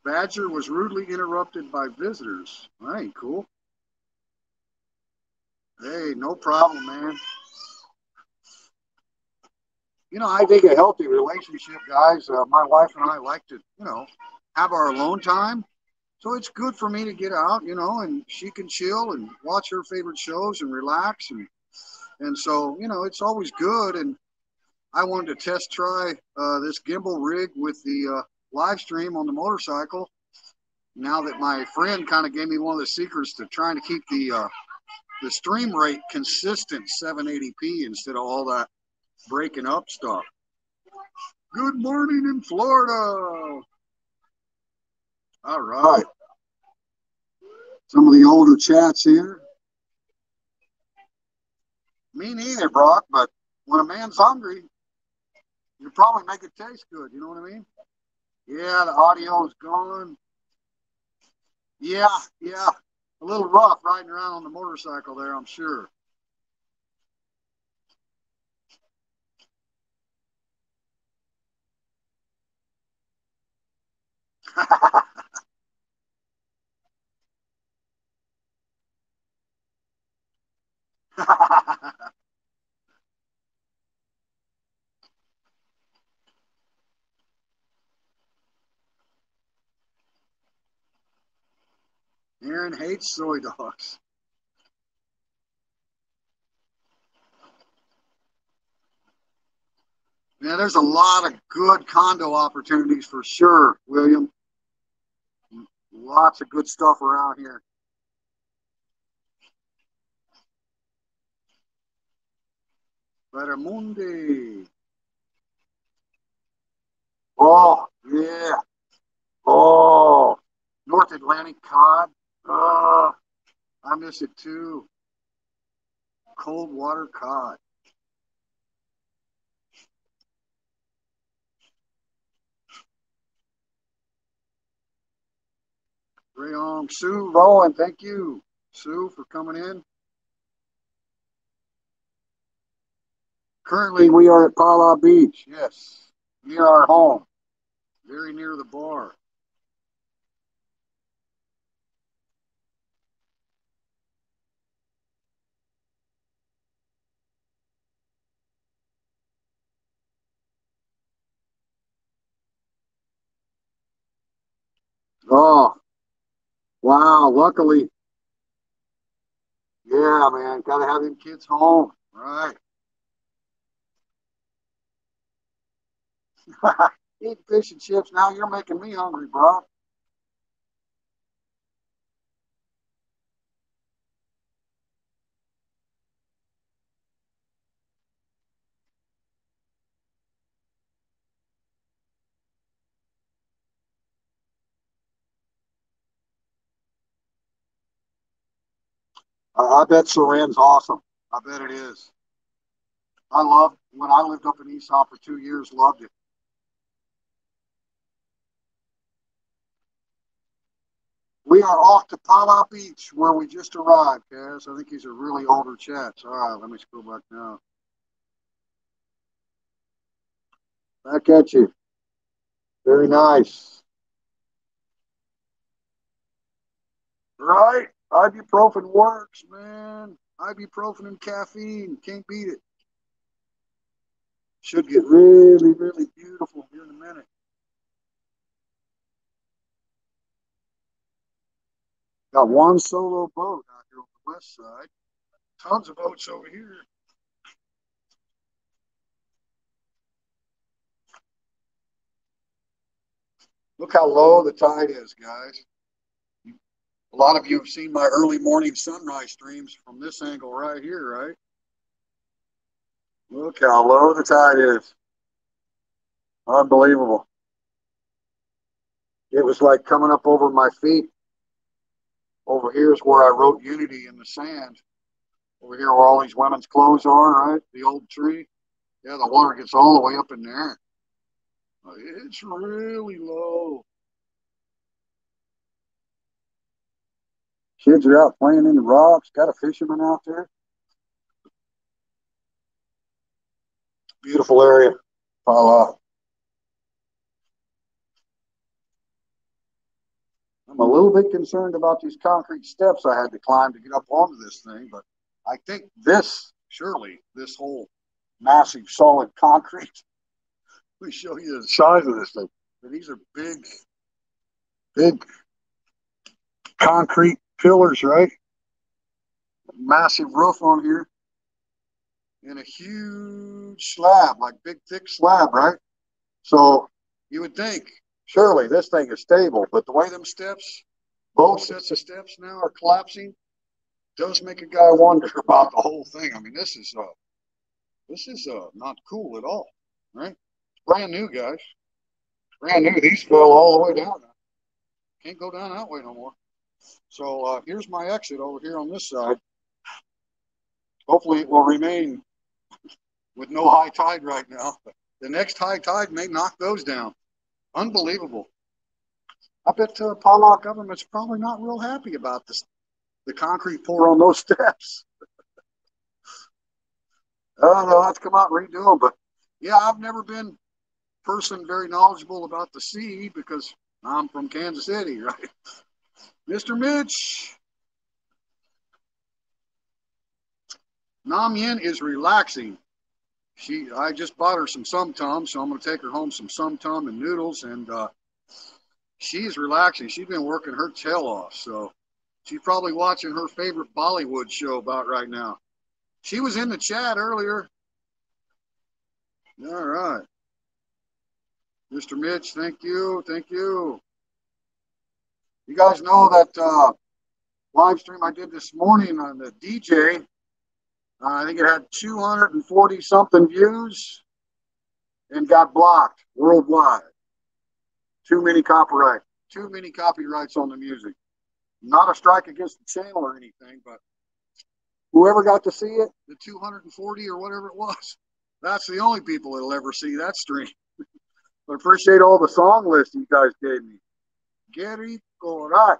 Badger was rudely interrupted by visitors. That ain't cool. Hey, no problem, man. I think a healthy relationship, guys. My wife and I like to, have our alone time. So it's good for me to get out, and she can chill and watch her favorite shows and relax. And so, it's always good. And I wanted to test try this gimbal rig with the live stream on the motorcycle. Now that my friend kind of gave me one of the secrets to trying to keep the stream rate consistent 780p instead of all that breaking up stuff. Good morning in Florida. All right. Some of the older chats here. Me neither, Brock, but when a man's hungry, you probably make it taste good. You know what I mean? Yeah, the audio's gone. Yeah, yeah. A little rough riding around on the motorcycle there, I'm sure. Aaron hates soy dogs. Yeah, there's a lot of good condo opportunities for sure, William. Lots of good stuff around here. Mundi. Oh, yeah. Oh, North Atlantic cod. Oh, I miss it too. Cold water cod. Rayon. Sue Rowan, thank you, Sue, for coming in. Currently, we are at Pala Beach. Yes, near our home, very near the bar. Oh, wow. Luckily, yeah, man. Got to have them kids home. Right. Eat fish and chips. Now you're making me hungry, bro. I bet Saran's awesome. I bet it is. I love when I lived up in Esau for 2 years. Loved it. We are off to Pala Beach, where we just arrived, Kaz. I think he's a really older chat. All right, let me scroll back now. Back at you. Very nice. Right? Ibuprofen works, man. Ibuprofen and caffeine. Can't beat it. Should get really, really beautiful here in a minute. Got one solo boat out here on the west side. Tons of boats over here. Look how low the tide is, guys. A lot of you have seen my early morning sunrise streams from this angle right here, right? Look how low the tide is. Unbelievable. It was like coming up over my feet. Over here is where I wrote Unity in the sand. Over here where all these women's clothes are, right? The old tree. Yeah, the water gets all the way up in there. It's really low. Kids are out playing in the rocks. Got a fisherman out there. Beautiful area. Pala. I'm a little bit concerned about these concrete steps I had to climb to get up onto this thing, but I think surely this whole massive solid concrete, let me show you the size of this thing. These are big concrete pillars, right? Massive roof on here and a huge slab, like big, thick slab, right? So you would think, surely this thing is stable, but the way them steps, both sets of steps now are collapsing, does make a guy wonder about the whole thing. I mean, this is not cool at all, right? Brand new, guys. Brand new. These fell all the way down. Can't go down that way no more. So here's my exit over here on this side. Hopefully it will remain with no high tide right now. The next high tide may knock those down. Unbelievable. I bet Palau government's probably not real happy about this, the concrete pour on those steps. They'll have to come out and redo them. But yeah, I've never been a person very knowledgeable about the sea because I'm from Kansas City, right? Mr. Mitch. Nam Yin is relaxing. I just bought her some Sum Tum, so I'm going to take her home some Sum Tum and noodles, and she's relaxing. She's been working her tail off, so she's probably watching her favorite Bollywood show about right now. She was in the chat earlier. All right. Mr. Mitch, thank you. Thank you. You guys know that live stream I did this morning on the DJ. I think it had 240 something views and got blocked worldwide. Too many copyrights on the music. Not a strike against the channel or anything, but whoever got to see it, the 240 or whatever it was, that's the only people that'll ever see that stream. I appreciate all the song lists you guys gave me. Gary Korat.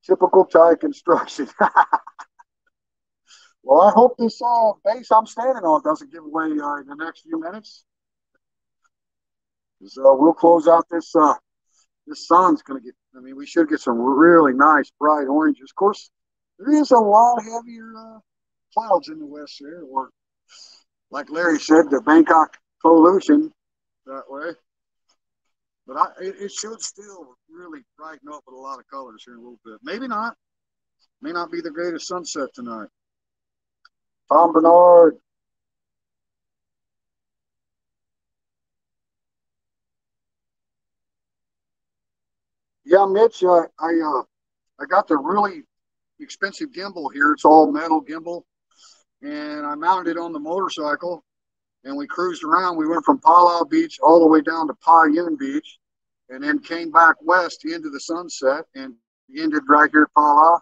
Typical Thai construction. Well, I hope this base I'm standing on doesn't give away in the next few minutes. So we'll close out this. This sun's going to get, I mean, we should get some really nice bright oranges. Of course, there is a lot heavier clouds in the west there, or like Larry said, the Bangkok pollution that way. But it should still really brighten up with a lot of colors here in a little bit. Maybe not. May not be the greatest sunset tonight. Tom Bernard. Yeah, Mitch, I got the really expensive gimbal here. It's all metal gimbal. And I mounted it on the motorcycle. And we cruised around. We went from Palau Beach all the way down to Pa Yuen Beach. And then came back west into the sunset and ended right here at Palau.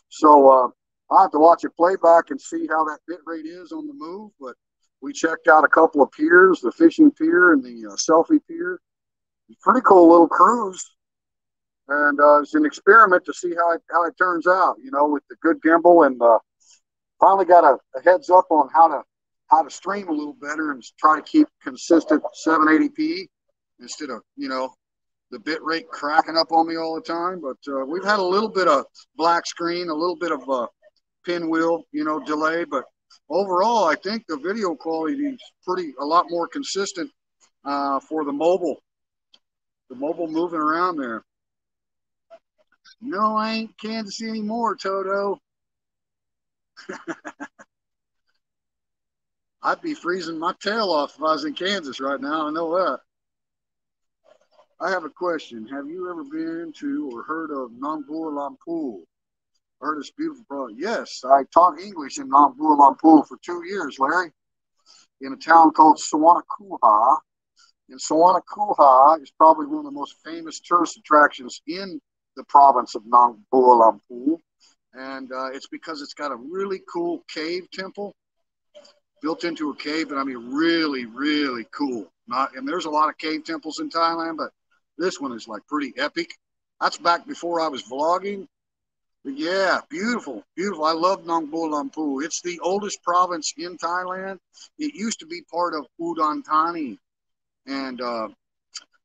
So I'll have to watch it play back and see how that bit rate is on the move. But we checked out a couple of piers, the fishing pier and the selfie pier. Pretty cool little cruise. And it's an experiment to see how it turns out, you know, with the good gimbal. And finally got a heads up on how to stream a little better and try to keep consistent 780p instead of, you know, the bit rate cracking up on me all the time. But we've had a little bit of black screen, a little bit of pinwheel, you know, delay. But overall, I think the video quality is a lot more consistent for the mobile moving around there. No, I ain't Kansas anymore, Toto. I'd be freezing my tail off if I was in Kansas right now. I know that. I have a question. Have you ever been to or heard of Nongbua Lampu? Heard this beautiful product? Yes, I taught English in Nongbua Lampu for 2 years, Larry, in a town called Sawanakuha. And Sawanakuha is probably one of the most famous tourist attractions in the province of Nongbua Lampu. And it's because it's got a really cool cave temple built into a cave, and I mean really, really cool. And there's a lot of cave temples in Thailand, but this one is like pretty epic. That's back before I was vlogging. But yeah, beautiful, beautiful. I love Nongbua Lampu. It's the oldest province in Thailand. It used to be part of Udon Thani. And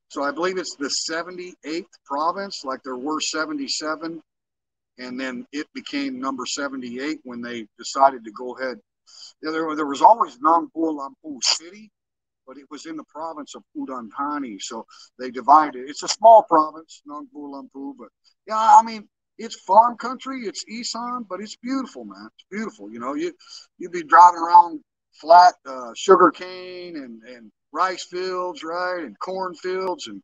so I believe it's the 78th province, like there were 77. and then it became number 78 when they decided to go ahead. There was always Nong Bua Lampu City, but it was in the province of Udon Thani, so they divided. It's a small province, Nong Bua Lampu, but yeah, I mean, it's farm country, it's Isan, but it's beautiful, man. It's beautiful. You know, you'd be driving around flat sugar cane and rice fields, right, and corn fields and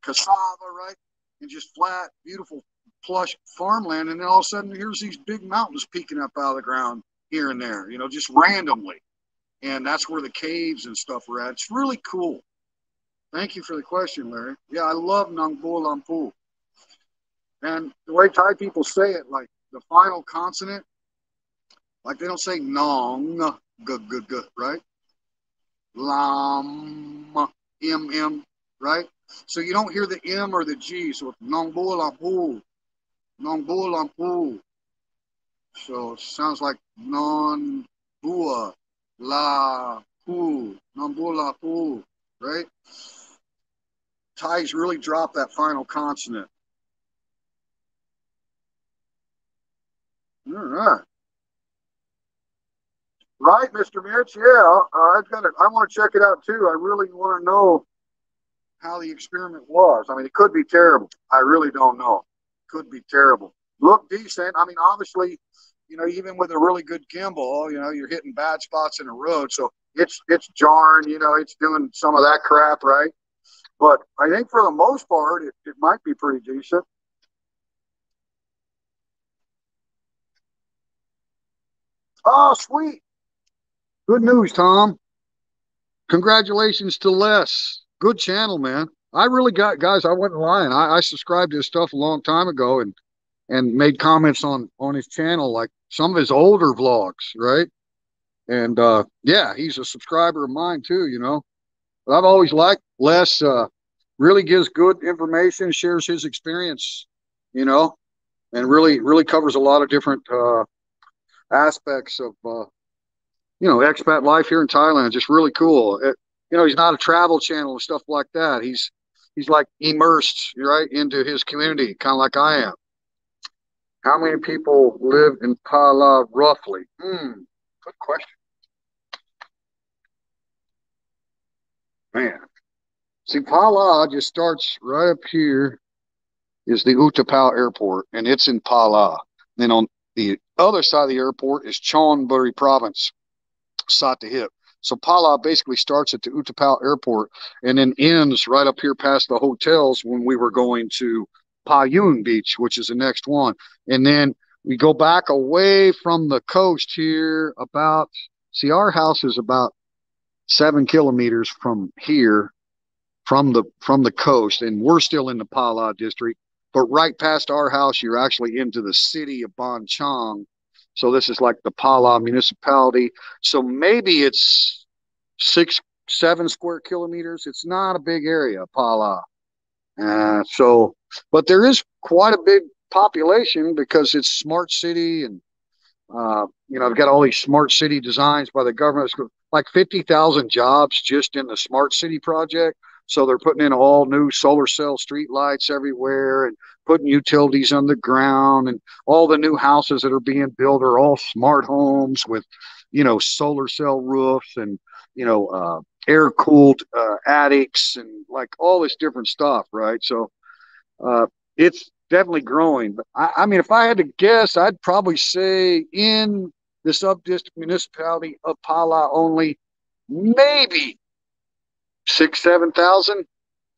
cassava, right, and just flat, beautiful, plush farmland, and then all of a sudden here's these big mountains peeking up out of the ground here and there, you know, just randomly, and that's where the caves and stuff are at. It's really cool. Thank you for the question, Larry. Yeah, I love Nang Bua Lampu. And the way Thai people say it, like the final consonant, like they don't say nong, right? Lam, right? So you don't hear the M or the G. So it's nong bua lampu, nong bua lampu. So it sounds like non bua la pu, non bua la pu, right? Thais really drop that final consonant. All right. Right, Mr. Mitch. Yeah, I've got it. I want to check it out too. I really want to know how the experiment was. I mean, it could be terrible. I really don't know. It could be terrible. Look decent. I mean, obviously, you know, even with a really good gimbal, you know, you're hitting bad spots in the road, so it's jarring. You know, it's doing some of that crap, right? But I think for the most part, it might be pretty decent. Oh, sweet. Good news, Tom. Congratulations to Les. Good channel, man. I really got guys. I wasn't lying. I subscribed to his stuff a long time ago and made comments on his channel, like some of his older vlogs, right? And yeah, he's a subscriber of mine too. You know, but I've always liked Les. Really gives good information, shares his experience. You know, and really covers a lot of different aspects of you know, expat life here in Thailand. Just really cool. You know, he's not a travel channel and stuff like that. He's like immersed right into his community, kind of like I am. How many people live in Pala roughly? Good question, man. See, Pala just starts right up here. Is the Utapao Airport, and it's in Pala. Then on the other side of the airport is Chonburi Province. Satahip. So Pala basically starts at the Utapao airport and then ends right up here past the hotels when we were going to Payun Beach, which is the next one. And then we go back away from the coast here about, see, our house is about 7 kilometers from here, from the coast, and we're still in the Pala district. But right past our house, you're actually into the city of Ban Chang. So this is like the Pala municipality. So maybe it's 6, 7 square kilometers. It's not a big area, Pala. So, but there is quite a big population because it's smart city, and you know, I've got all these smart city designs by the government. It's like 50,000 jobs just in the smart city project. So they're putting in all new solar cell street lights everywhere and putting utilities underground, and all the new houses that are being built are all smart homes with, you know, solar cell roofs and, you know, air cooled attics and like all this different stuff. Right. So it's definitely growing. But I mean, if I had to guess, I'd probably say in the sub-district municipality of Pala only maybe 6, 7,000,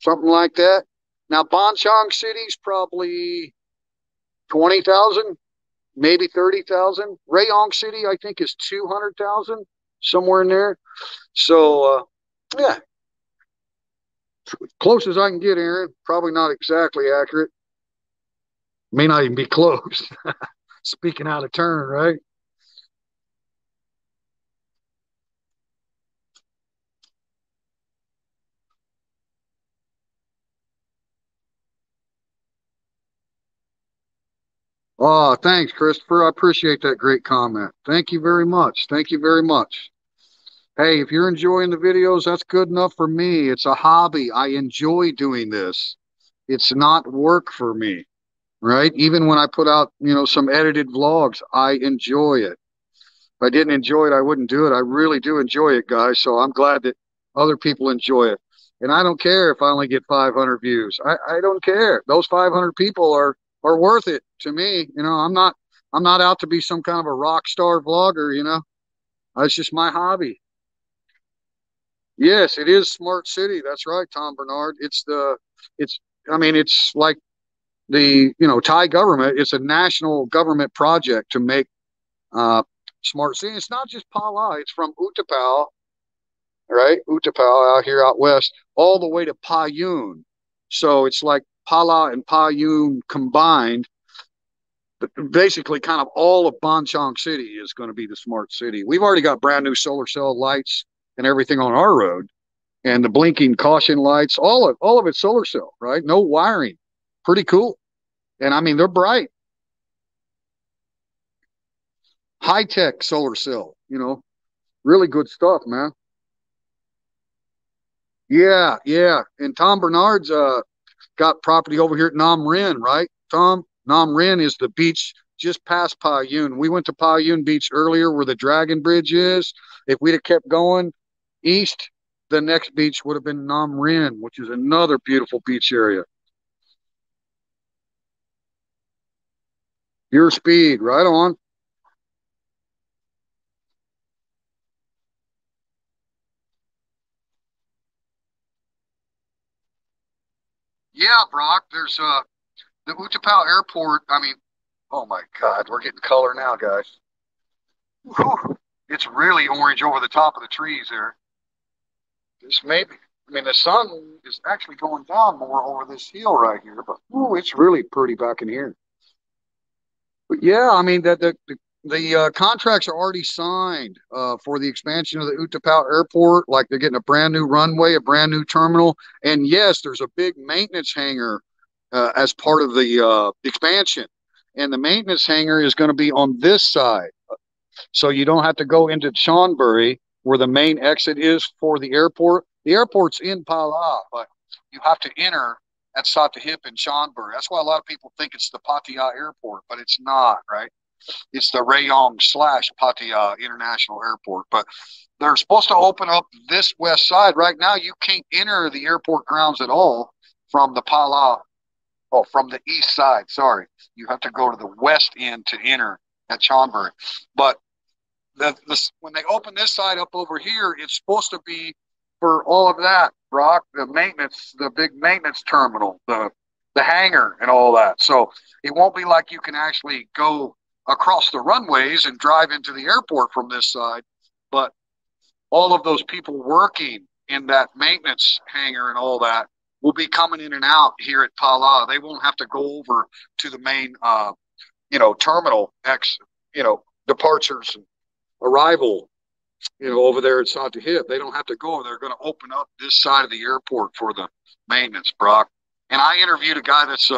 something like that. Now, Bonchang City's probably 20,000, maybe 30,000. Rayong City, I think, is 200,000, somewhere in there. So, yeah, close as I can get, Aaron. Probably not exactly accurate. May not even be close. Speaking out of turn, right? Oh, thanks, Christopher. I appreciate that great comment. Thank you very much. Thank you very much. Hey, if you're enjoying the videos, that's good enough for me. It's a hobby. I enjoy doing this. It's not work for me. right? Even when I put out, some edited vlogs, I enjoy it. If I didn't enjoy it, I wouldn't do it. I really do enjoy it, guys. So I'm glad that other people enjoy it. And I don't care if I only get 500 views. I don't care. Those 500 people are worth it to me. I'm not out to be some kind of a rock star vlogger. It's just my hobby. Yes, it is smart city. That's right, Tom Bernard. It's I mean, it's like the, Thai government. It's a national government project to make uh smart city. It's not just Pala, it's from Utapao, right? Utapao out here out west, all the way to Payun. So it's like Pala and Payun combined. But basically, kind of all of Bonchong City is going to be the smart city. We've already got brand new solar cell lights and everything on our road, and the blinking caution lights. All of it's solar cell, right? No wiring. Pretty cool. And I mean, they're bright, high tech solar cell. Really good stuff, man. Yeah, yeah. And Tom Bernard's got property over here at Nam Rin, right? Tom, Nam Rin is the beach just past Payun. We went to Payun Beach earlier where the Dragon Bridge is. If we'd have kept going east, the next beach would have been Nam Rin, which is another beautiful beach area. Your speed, right on. Yeah, Brock, there's the Utapao Airport. I mean, oh my God, we're getting color now, guys. Whew. It's really orange over the top of the trees there. This maybe, I mean, the sun is actually going down more over this hill right here, but ooh, it's really pretty back in here. But yeah, I mean, the contracts are already signed for the expansion of the Utapao Airport. Like they're getting a brand new runway, a brand new terminal, and yes, there's a big maintenance hangar as part of the expansion. And the maintenance hangar is going to be on this side. So you don't have to go into Chonburi, where the main exit is for the airport. The airport's in Palau, but you have to enter at Satahip in Chonburi. That's why a lot of people think it's the Pattaya Airport, but it's not, right? It's the Rayong slash Pattaya International Airport. But they're supposed to open up this west side. Right now, you can't enter the airport grounds at all from the Palau, oh, from the east side. Sorry. You have to go to the west end to enter at Chonburi. But when they open this side up over here, it's supposed to be for all of that, Brock, the maintenance, the big maintenance terminal, the hangar, and all that. So it won't be like you can actually go across the runways and drive into the airport from this side, but all of those people working in that maintenance hangar and all that will be coming in and out here at Pala. They won't have to go over to the main, terminal X, departures and arrival, over there at Santa Hip. They don't have to go. They're going to open up this side of the airport for the maintenance, Brock. And I interviewed a guy that's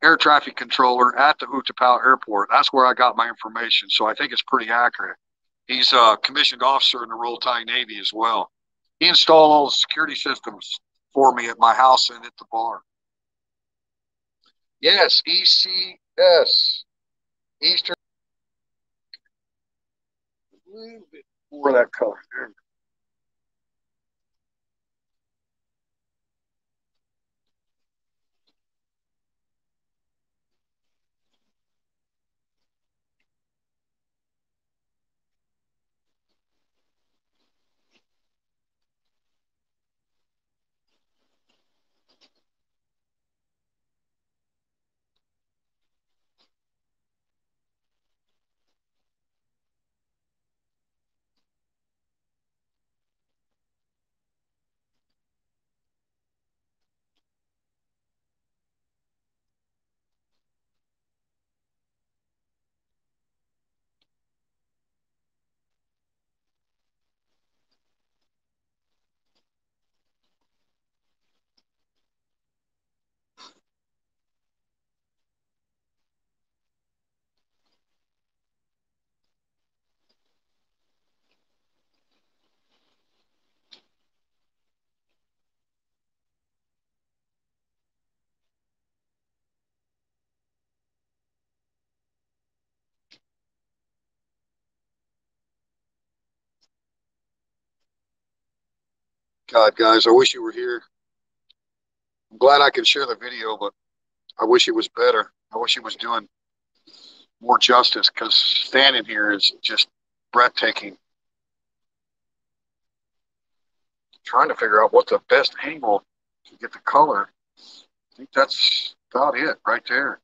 air traffic controller at the Utapao Airport. That's where I got my information. So I think it's pretty accurate. He's a commissioned officer in the Royal Thai Navy as well. He installed all the security systems for me at my house and at the bar. Yes, ECS, Eastern, a little bit more of that color. God, guys, I wish you were here. I'm glad I could share the video, but I wish it was better. I wish it was doing more justice because standing here is just breathtaking. Trying to figure out what's the best angle to get the color. I think that's about it right there.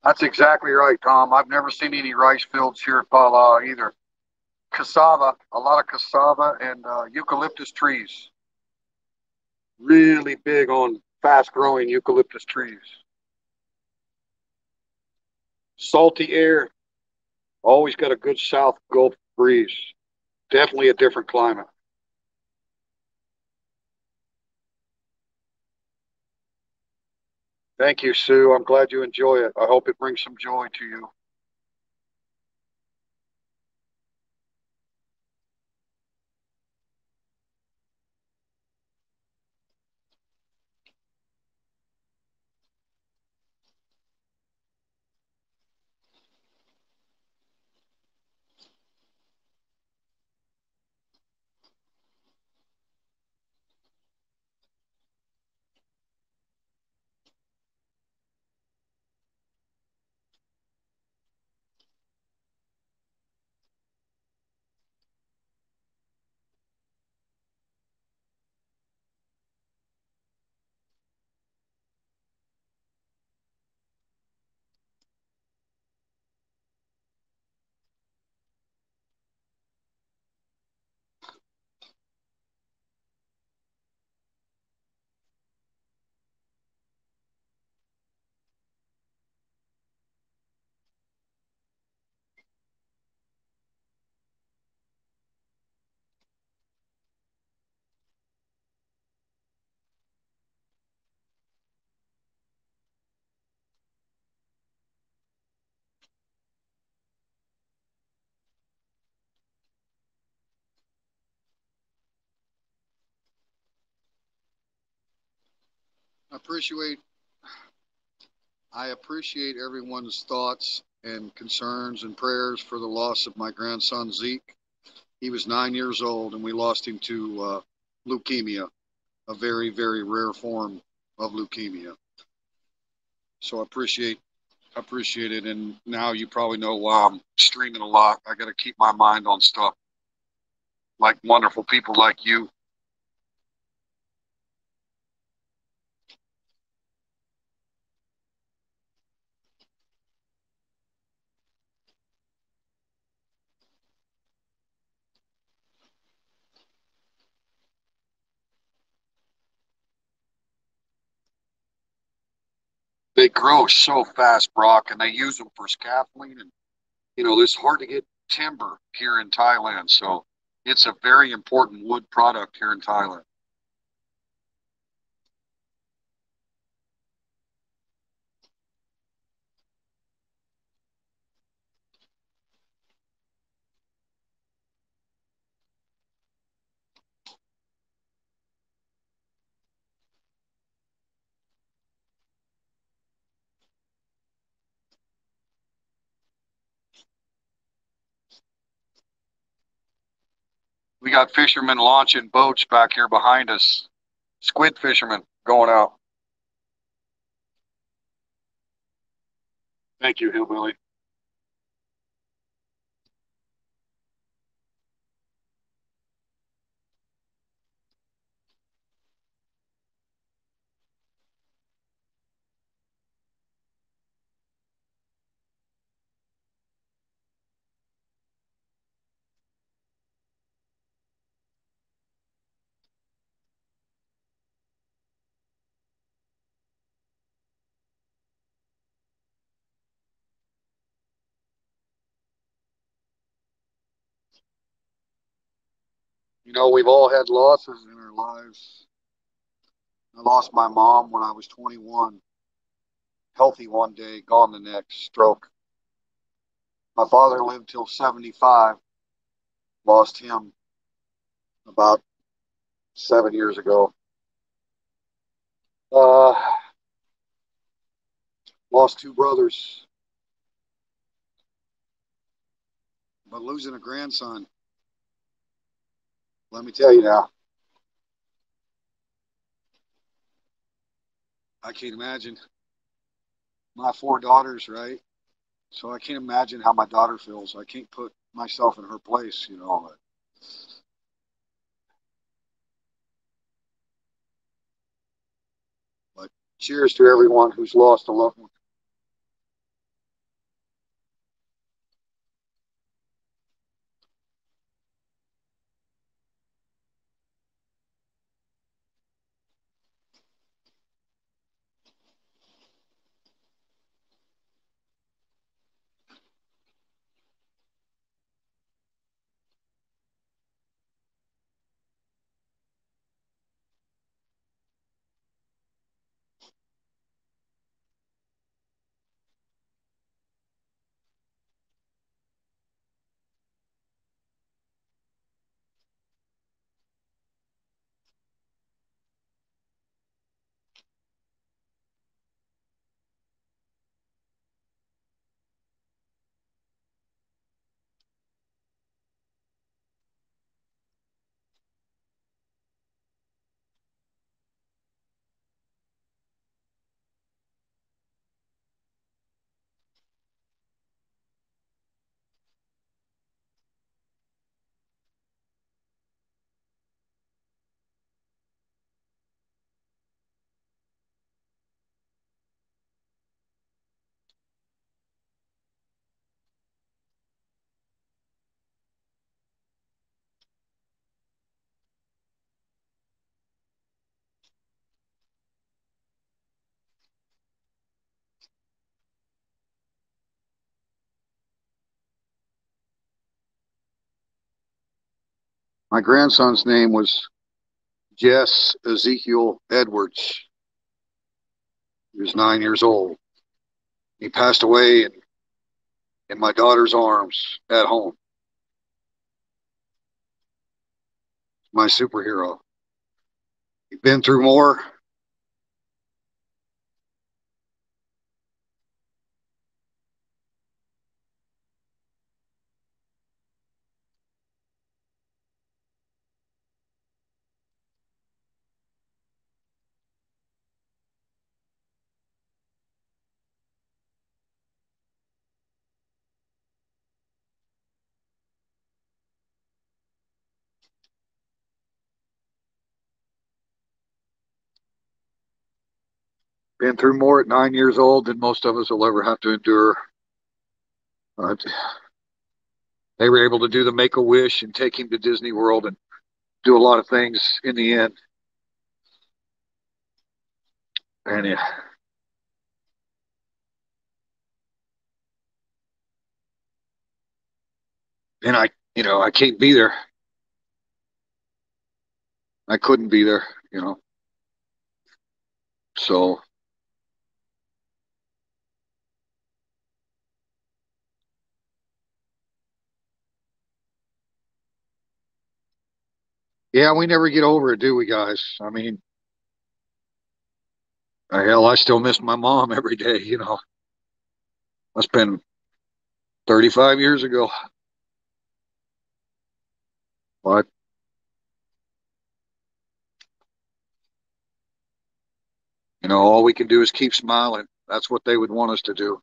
That's exactly right, Tom. I've never seen any rice fields here at Pala either. Cassava, a lot of cassava and eucalyptus trees. Really big on fast growing eucalyptus trees. Salty air, always got a good south Gulf breeze. Definitely a different climate. Thank you, Sue. I'm glad you enjoy it. I hope it brings some joy to you. I appreciate I appreciate everyone's thoughts and concerns and prayers for the loss of my grandson Zeke. He was 9 years old, and we lost him to leukemia, a very, very rare form of leukemia. So I appreciate it. And now you probably know why I'm streaming a lot. I got to keep my mind on stuff like wonderful people like you. They grow so fast, Brock, and they use them for scaffolding. And, it's hard to get timber here in Thailand. So it's a very important wood product here in Thailand. We got fishermen launching boats back here behind us. Squid fishermen going out. Thank you, Hillbilly. We've all had losses in our lives. I lost my mom when I was 21, healthy one day, gone the next, stroke. My father lived till 75, lost him about 7 years ago. Uh, Lost two brothers, but losing a grandson, let me tell you now, I can't imagine my four daughters, right? So I can't imagine how my daughter feels. I can't put myself in her place. But cheers to everyone who's lost a loved one. My grandson's name was Jess Ezekiel Edwards. He was 9 years old. He passed away in my daughter's arms at home. My superhero. He'd been through more been through more at 9 years old than most of us will ever have to endure. Uh, they were able to do the Make a Wish and take him to Disney World and do a lot of things in the end. And I can't be there. I couldn't be there, you know. So yeah, we never get over it, do we, guys? I mean, hell, I still miss my mom every day. That's been 35 years ago. But all we can do is keep smiling. That's what they would want us to do.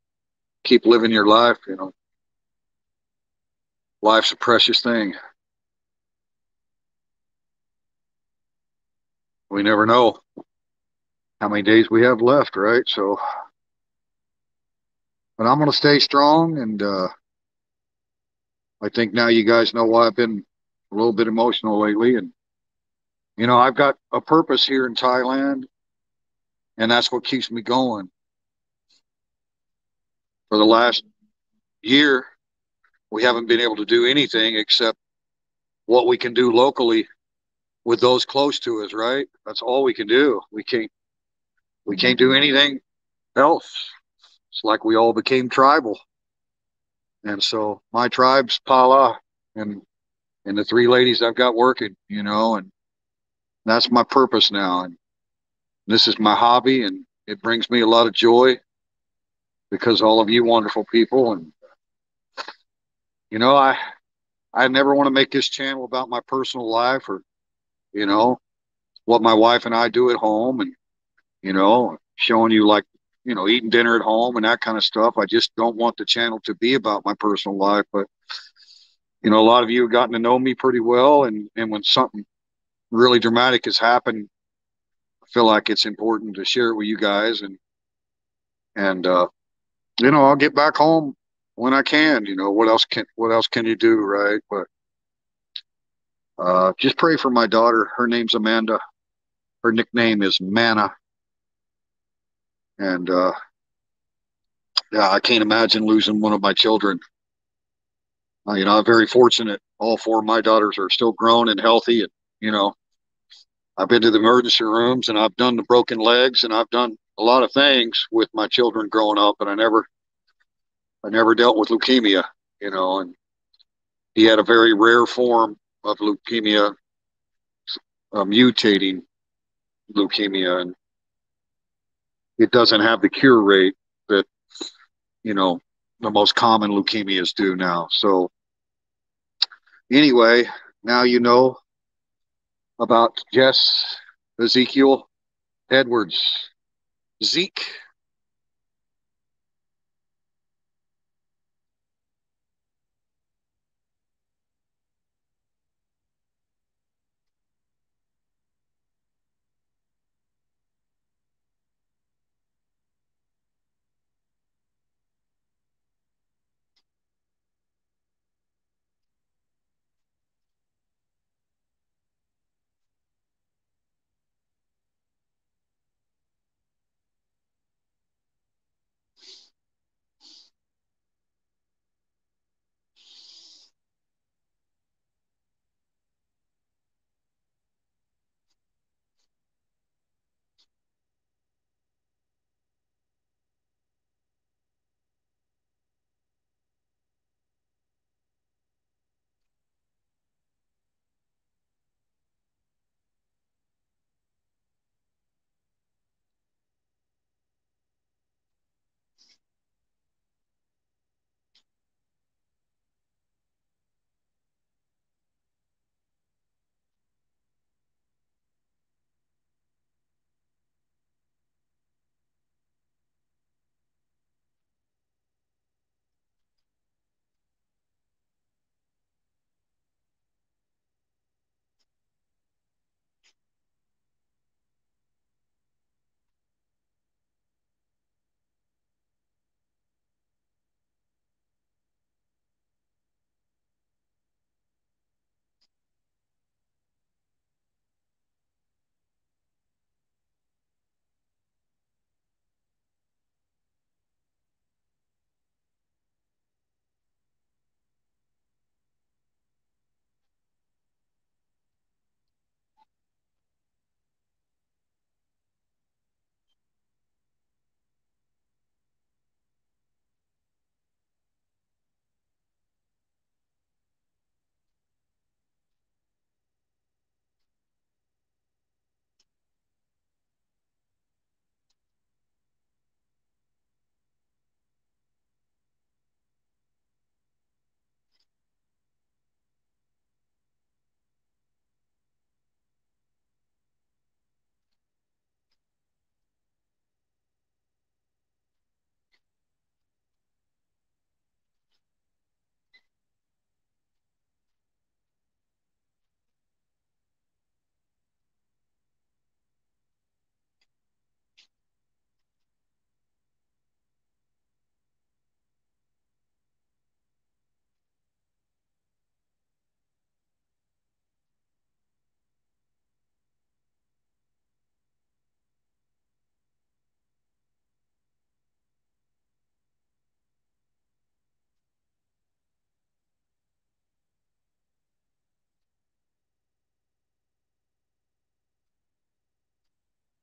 Keep living your life. Life's a precious thing. We never know how many days we have left, right? So, but I'm gonna stay strong, and I think now you guys know why I've been a little bit emotional lately. And I've got a purpose here in Thailand, and that's what keeps me going. For the last year, we haven't been able to do anything except what we can do locally with those close to us, right? That's all we can do. We can't do anything else. It's like we all became tribal. And so my tribe's Pala and the three ladies I've got working, and that's my purpose now. And this is my hobby, and it brings me a lot of joy because all of you wonderful people. And I never want to make this channel about my personal life or you know what my wife and I do at home, and showing you like eating dinner at home and that kind of stuff. I just don't want the channel to be about my personal life. But a lot of you have gotten to know me pretty well, and when something really dramatic has happened, I feel like it's important to share it with you guys. And I'll get back home when I can. What else can you do, right? But just pray for my daughter. Her name's Amanda. Her nickname is Manna. And yeah, I can't imagine losing one of my children. I'm very fortunate. All four of my daughters are still grown and healthy. And, you know, I've been to the emergency rooms, and I've done the broken legs, and I've done a lot of things with my children growing up, and I never dealt with leukemia, and he had a very rare form of leukemia, mutating leukemia, and it doesn't have the cure rate that, you know, the most common leukemias do now. So anyway, now you know about Jess Ezekiel Edwards. Zeke.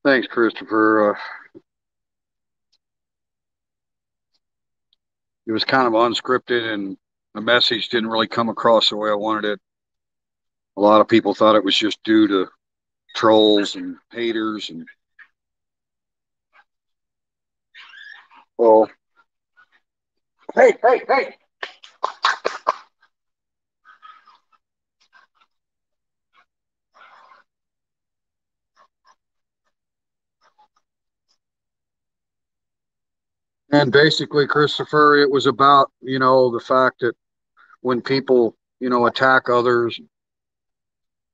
Thanks, Christopher. It was kind of unscripted, and the message didn't really come across the way I wanted it. A lot of people thought it was just due to trolls and haters, and well, hey, hey, hey. And basically, Christopher, it was about, the fact that when people, attack others,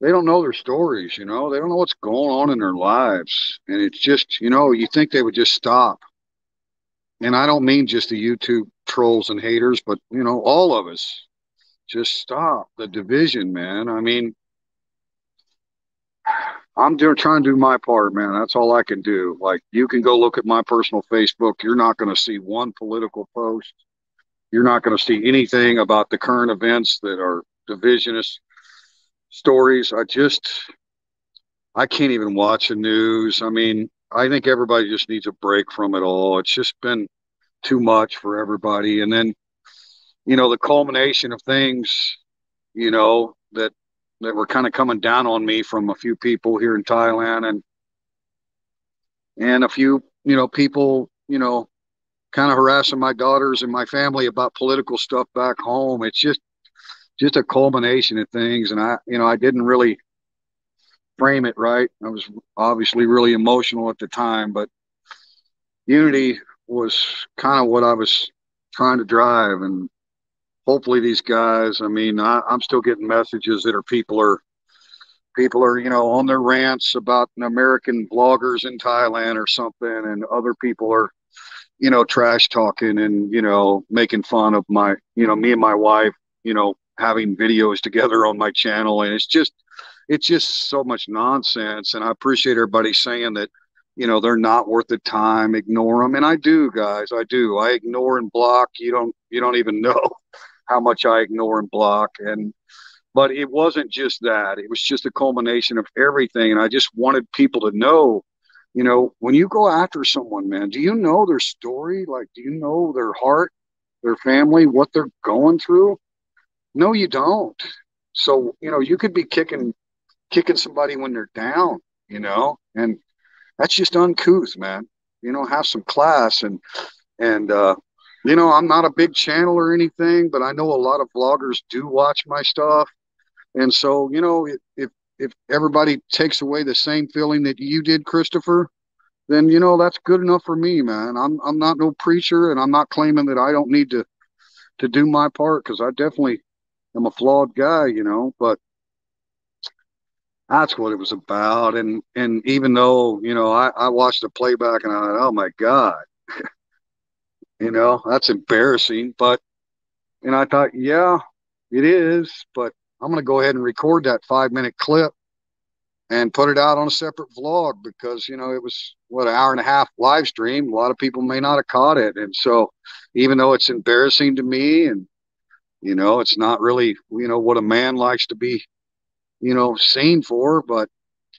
they don't know their stories, they don't know what's going on in their lives. And it's just, you think they would just stop. And I don't mean just the YouTube trolls and haters, but, all of us just stop the division, man. I mean, I'm doing trying to do my part, man. That's all I can do. Like, you can go look at my personal Facebook. You're not going to see one political post. You're not going to see anything about the current events that are divisionist stories. I can't even watch the news. I mean, I think everybody just needs a break from it all. It's just been too much for everybody. And then, the culmination of things, that were kind of coming down on me from a few people here in Thailand, and a few, people, kind of harassing my daughters and my family about political stuff back home. It's just a culmination of things. And I didn't really frame it right. I was obviously really emotional at the time, but unity was kind of what I was trying to drive. And hopefully these guys, I mean, I'm still getting messages that are people are, on their rants about American bloggers in Thailand or something, and other people are, trash talking and, making fun of my, me and my wife, having videos together on my channel. And it's just so much nonsense. And I appreciate everybody saying that, they're not worth the time. Ignore them. And I do, guys. I do. I ignore and block. You don't even know how much I ignore and block. But it wasn't just that. It was just a culmination of everything. And I just wanted people to know, when you go after someone, man, do you know their story? Like, do you know their heart, their family, what they're going through? No, you don't. So, you could be kicking somebody when they're down, and that's just uncouth, man. Have some class. And I'm not a big channel or anything, but I know a lot of vloggers do watch my stuff. And so, if everybody takes away the same feeling that you did, Christopher, then that's good enough for me, man. I'm not no preacher, and I'm not claiming that I don't need to do my part, because I definitely am a flawed guy, but that's what it was about. And even though, I watched the playback and I thought, oh my God, that's embarrassing. But and I thought, yeah, it is, but I'm gonna go ahead and record that 5-minute clip and put it out on a separate vlog, because it was what, an hour and a half live stream. A lot of people may not have caught it. And so even though it's embarrassing to me, and it's not really what a man likes to be seen for, but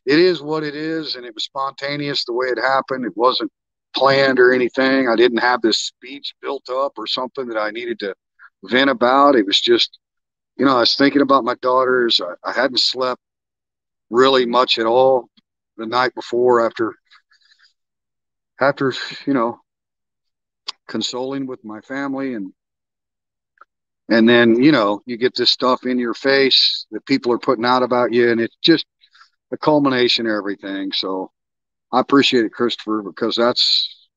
it is what it is. And it was spontaneous the way it happened. It wasn't planned or anything. I didn't have this speech built up or something that I needed to vent about. It was just, I was thinking about my daughters. I hadn't slept really much at all the night before, after consoling with my family. And then you get this stuff in your face that people are putting out about you, and it's just the culmination of everything. So I appreciate it, Christopher, because that's,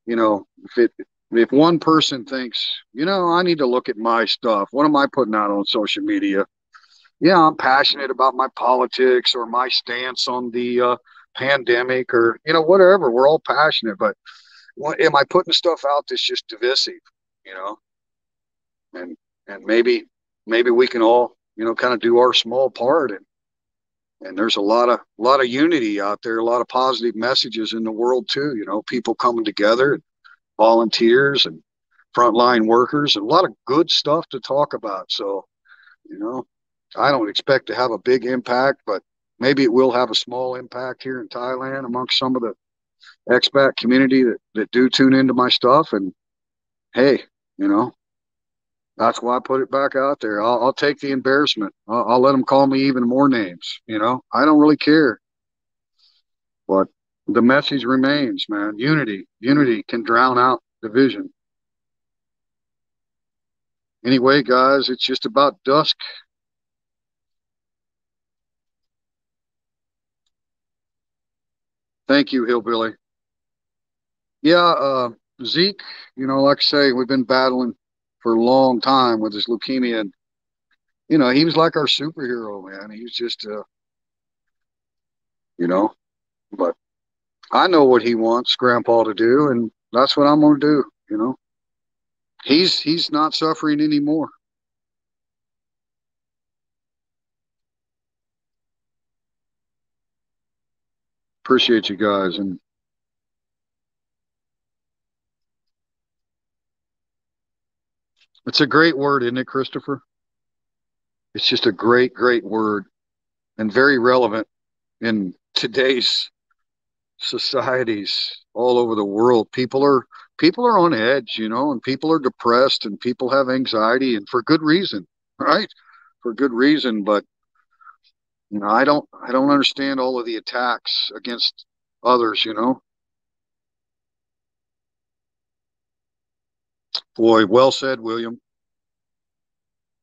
if one person thinks, I need to look at my stuff, what am I putting out on social media? Yeah, I'm passionate about my politics or my stance on the pandemic, or whatever. We're all passionate, but am I putting stuff out that's just divisive? You know, and maybe we can all kind of do our small part. And there's a lot of unity out there, a lot of positive messages in the world too. People coming together, volunteers and frontline workers, and a lot of good stuff to talk about. So, I don't expect to have a big impact, but maybe it will have a small impact here in Thailand amongst some of the expat community that do tune into my stuff. And hey, you know, that's why I put it back out there. I'll take the embarrassment. I'll let them call me even more names. You know, I don't really care. But the message remains, man. Unity can drown out division. Anyway, guys, it's just about dusk. Thank you, Hillbilly. Yeah, Zeke, you know, like I say, we've been battling for a long time with his leukemia. And, you know, he was like our superhero, man. He was just, you know, but I know what he wants Grandpa to do, and that's what I'm going to do, you know. He's not suffering anymore. Appreciate you guys. And it's a great word, isn't it, Christopher? It's just a great word and very relevant in today's societies all over the world. People are on edge, you know, and people are depressed and people have anxiety and for good reason, right? For good reason. But you know, I don't understand all of the attacks against others, you know. Boy, well said, William.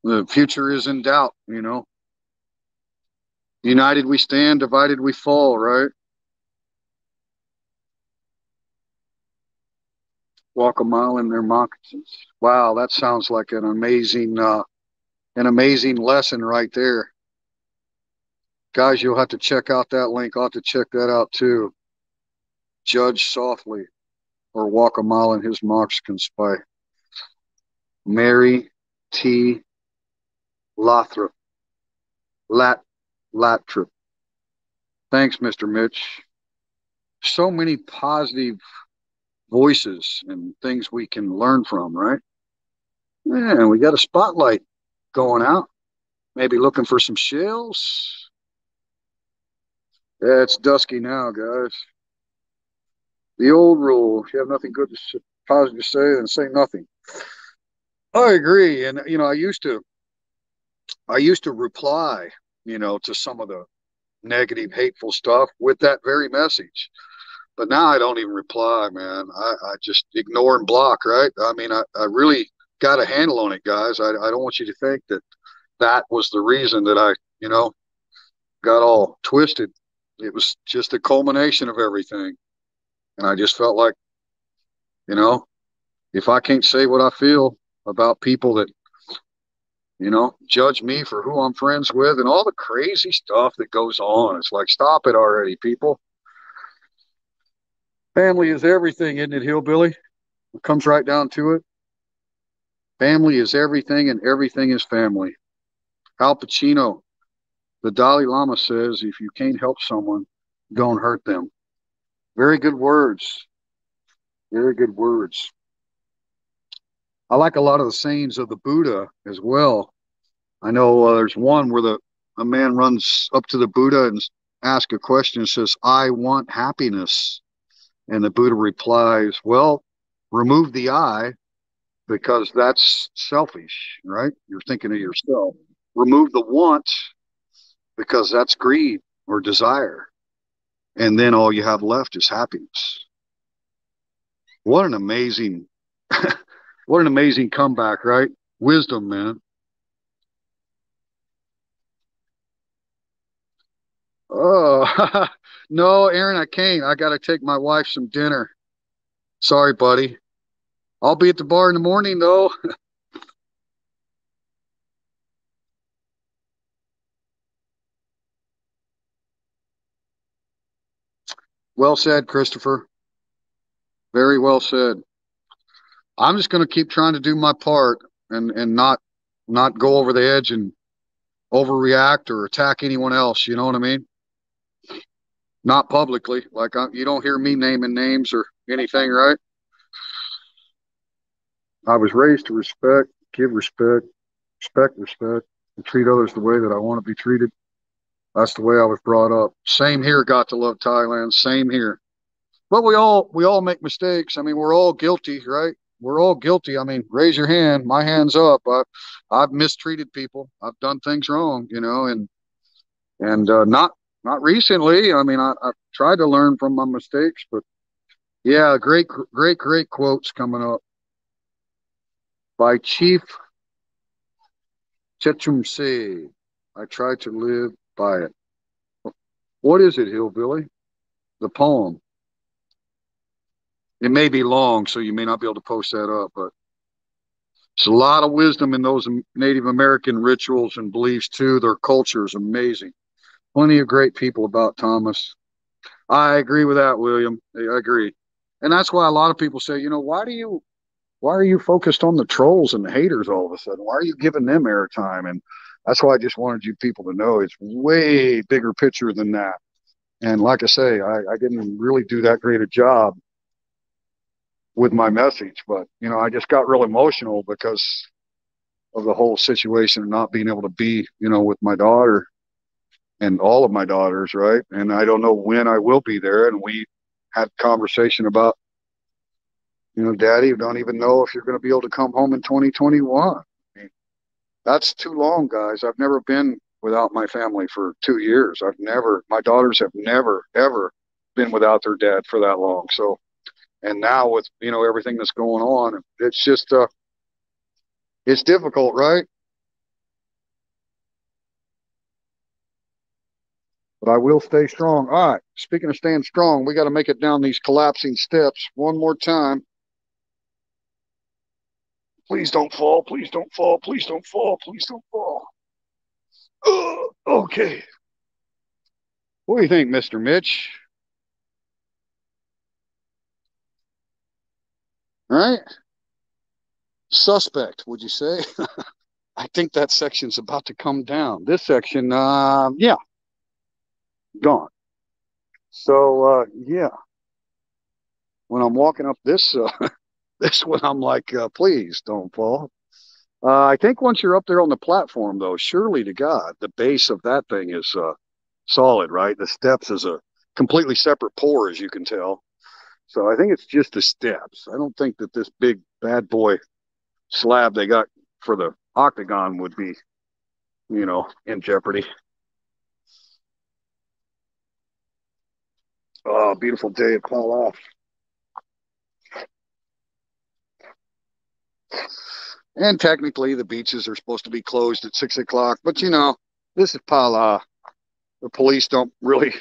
The future is in doubt, you know. United we stand, divided we fall, right? Walk a mile in their moccasins. Wow, that sounds like an amazing lesson right there. Guys, you'll have to check out that link. I'll have to check that out too. Judge Softly or Walk a Mile in His Moccasins by Mary T. Lathrop. Latrip. Thanks, Mr. Mitch. So many positive voices and things we can learn from, right? Yeah, we got a spotlight going out. Maybe looking for some shells. Yeah, it's dusky now, guys. The old rule: if you have nothing good to positive to say, then say nothing. I agree, and you know, I used to reply, you know, to some of the negative, hateful stuff with that very message. But now I don't even reply, man. I just ignore and block, right? I mean, I really got a handle on it, guys. I don't want you to think that that was the reason that I, you know, got all twisted. It was just a culmination of everything. And I just felt like, you know, if I can't say what I feel about people that, you know, judge me for who I'm friends with and all the crazy stuff that goes on, it's like, stop it already, people. Family is everything, isn't it, Hillbilly? It comes right down to it. Family is everything, and everything is family. Al Pacino, the Dalai Lama says, if you can't help someone, don't hurt them. Very good words. Very good words. I like a lot of the sayings of the Buddha as well. I know there's one where a man runs up to the Buddha and asks a question and says, I want happiness. And the Buddha replies, well, remove the I because that's selfish, right? You're thinking of yourself. Remove the want because that's greed or desire. And then all you have left is happiness. What an amazing, what an amazing comeback, right? Wisdom, man. Oh, no, Aaron, I can't. I got to take my wife some dinner. Sorry, buddy. I'll be at the bar in the morning, though. Well said, Christopher. Very well said. I'm just going to keep trying to do my part and not go over the edge and overreact or attack anyone else. You know what I mean? Not publicly. Like you don't hear me naming names or anything, right? I was raised to respect, give respect, respect, and treat others the way that I want to be treated. That's the way I was brought up. Same here. Got to love Thailand. Same here. But we all make mistakes. I mean, we're all guilty, right? We're all guilty. I mean, raise your hand. My hand's up. I've mistreated people. I've done things wrong, and not recently. I mean, I've tried to learn from my mistakes, but yeah, great quotes coming up by Chief Chechumse. I try to live by it. What is it, Hillbilly? The poem. It may be long, so you may not be able to post that up, but there's a lot of wisdom in those Native American rituals and beliefs too. Their culture is amazing. Plenty of great people about Thomas. I agree with that, William. I agree. And that's why a lot of people say, why are you focused on the trolls and the haters all of a sudden? Why are you giving them airtime? And that's why I just wanted you people to know it's way bigger picture than that. And like I say, I didn't really do that great a job with my message, but I just got real emotional because of the whole situation of not being able to be, with my daughter and all of my daughters, right? And I don't know when I will be there. And we had conversation about, Daddy, you don't even know if you're going to be able to come home in 2021. I mean, that's too long, guys. I've never been without my family for 2 years. My daughters have never, ever been without their dad for that long. So, and now with, everything that's going on, it's just, it's difficult, right? But I will stay strong. All right. Speaking of staying strong, we got to make it down these collapsing steps one more time. Please don't fall. Please don't fall. Please don't fall. Please don't fall. Okay. What do you think, Mr. Mitch? All right. Suspect, would you say? I think that section's about to come down. This section, yeah, gone. So, yeah, when I'm walking up this, this one, I'm like, please don't fall. I think once you're up there on the platform, though, surely to God, the base of that thing is solid, right? The steps is a completely separate pour, as you can tell. So I think it's just the steps. I don't think that this big bad boy slab they got for the octagon would be, in jeopardy. Oh, beautiful day at Paul. And technically, the beaches are supposed to be closed at 6 o'clock, but this is Pala. The police don't really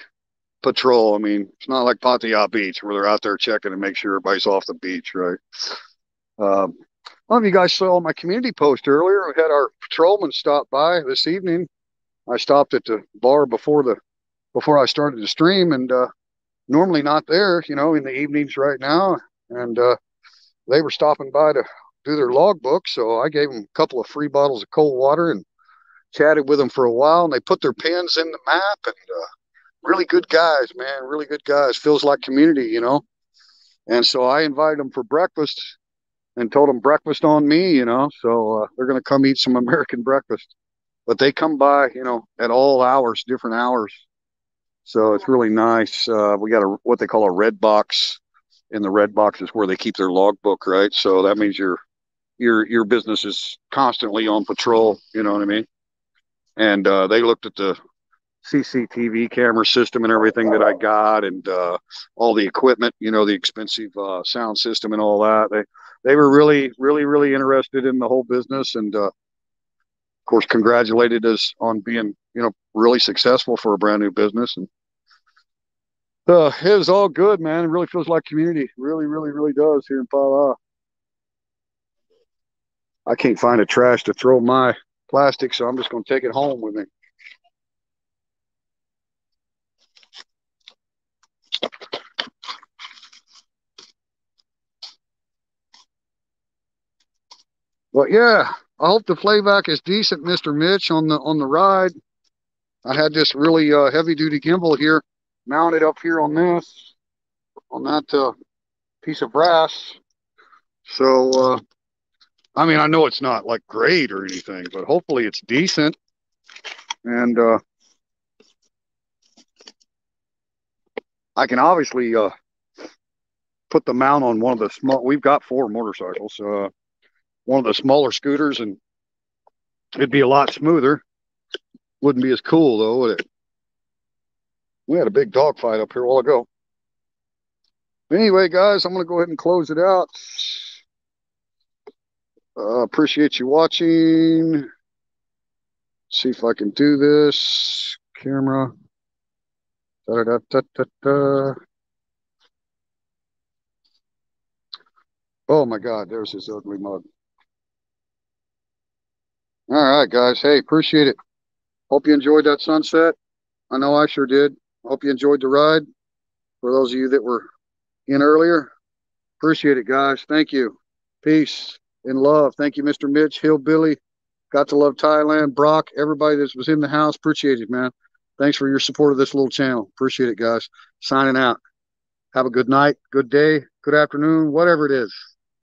patrol. I mean, it's not like Pattaya Beach where they're out there checking to make sure everybody's off the beach, right? One of you guys saw my community post earlier. We had our patrolman stop by this evening. I stopped at the bar before I started to stream, and normally not there, in the evenings right now. And they were stopping by to do their logbook, so I gave them a couple of free bottles of cold water and chatted with them for a while. And they put their pens in the map, and really good guys, man, really good guys. Feels like community. And so I invited them for breakfast and told them breakfast on me. So they're going to come eat some American breakfast. But they come by, at all hours, different hours. So it's really nice. We got what they call a red box. In the red box is where they keep their logbook, right? So that means your business is constantly on patrol. You know what I mean? And they looked at the CCTV camera system and everything that I got, and all the equipment, the expensive sound system and all that. They were really, really, really interested in the whole business, and of course, congratulated us on being, really successful for a brand new business. And it was all good, man. It really feels like community. Really, really, really does here in Pala. I can't find a trash to throw my plastic, so I'm just going to take it home with me. But yeah, I hope the playback is decent, Mr. Mitch, on the ride. I had this really heavy duty gimbal here mounted up here on that piece of brass. So I mean, I know it's not like great or anything, but hopefully it's decent. And I can obviously put the mount on one of the small. We've got 4 motorcycles. One of the smaller scooters, and it'd be a lot smoother. Wouldn't be as cool though, would it? We had a big dog fight up here a while ago. Anyway, guys, I'm going to go ahead and close it out. Appreciate you watching. See if I can do this. Camera. Da, da, da, da, da. Oh my God, there's his ugly mug. All right, guys. Hey, appreciate it. Hope you enjoyed that sunset. I know I sure did. Hope you enjoyed the ride. For those of you that were in earlier, appreciate it, guys. Thank you. Peace and love. Thank you, Mr. Mitch, Hillbilly. Got to love Thailand. Brock, everybody that was in the house. Appreciate it, man. Thanks for your support of this little channel. Appreciate it, guys. Signing out. Have a good night, good day, good afternoon, whatever it is.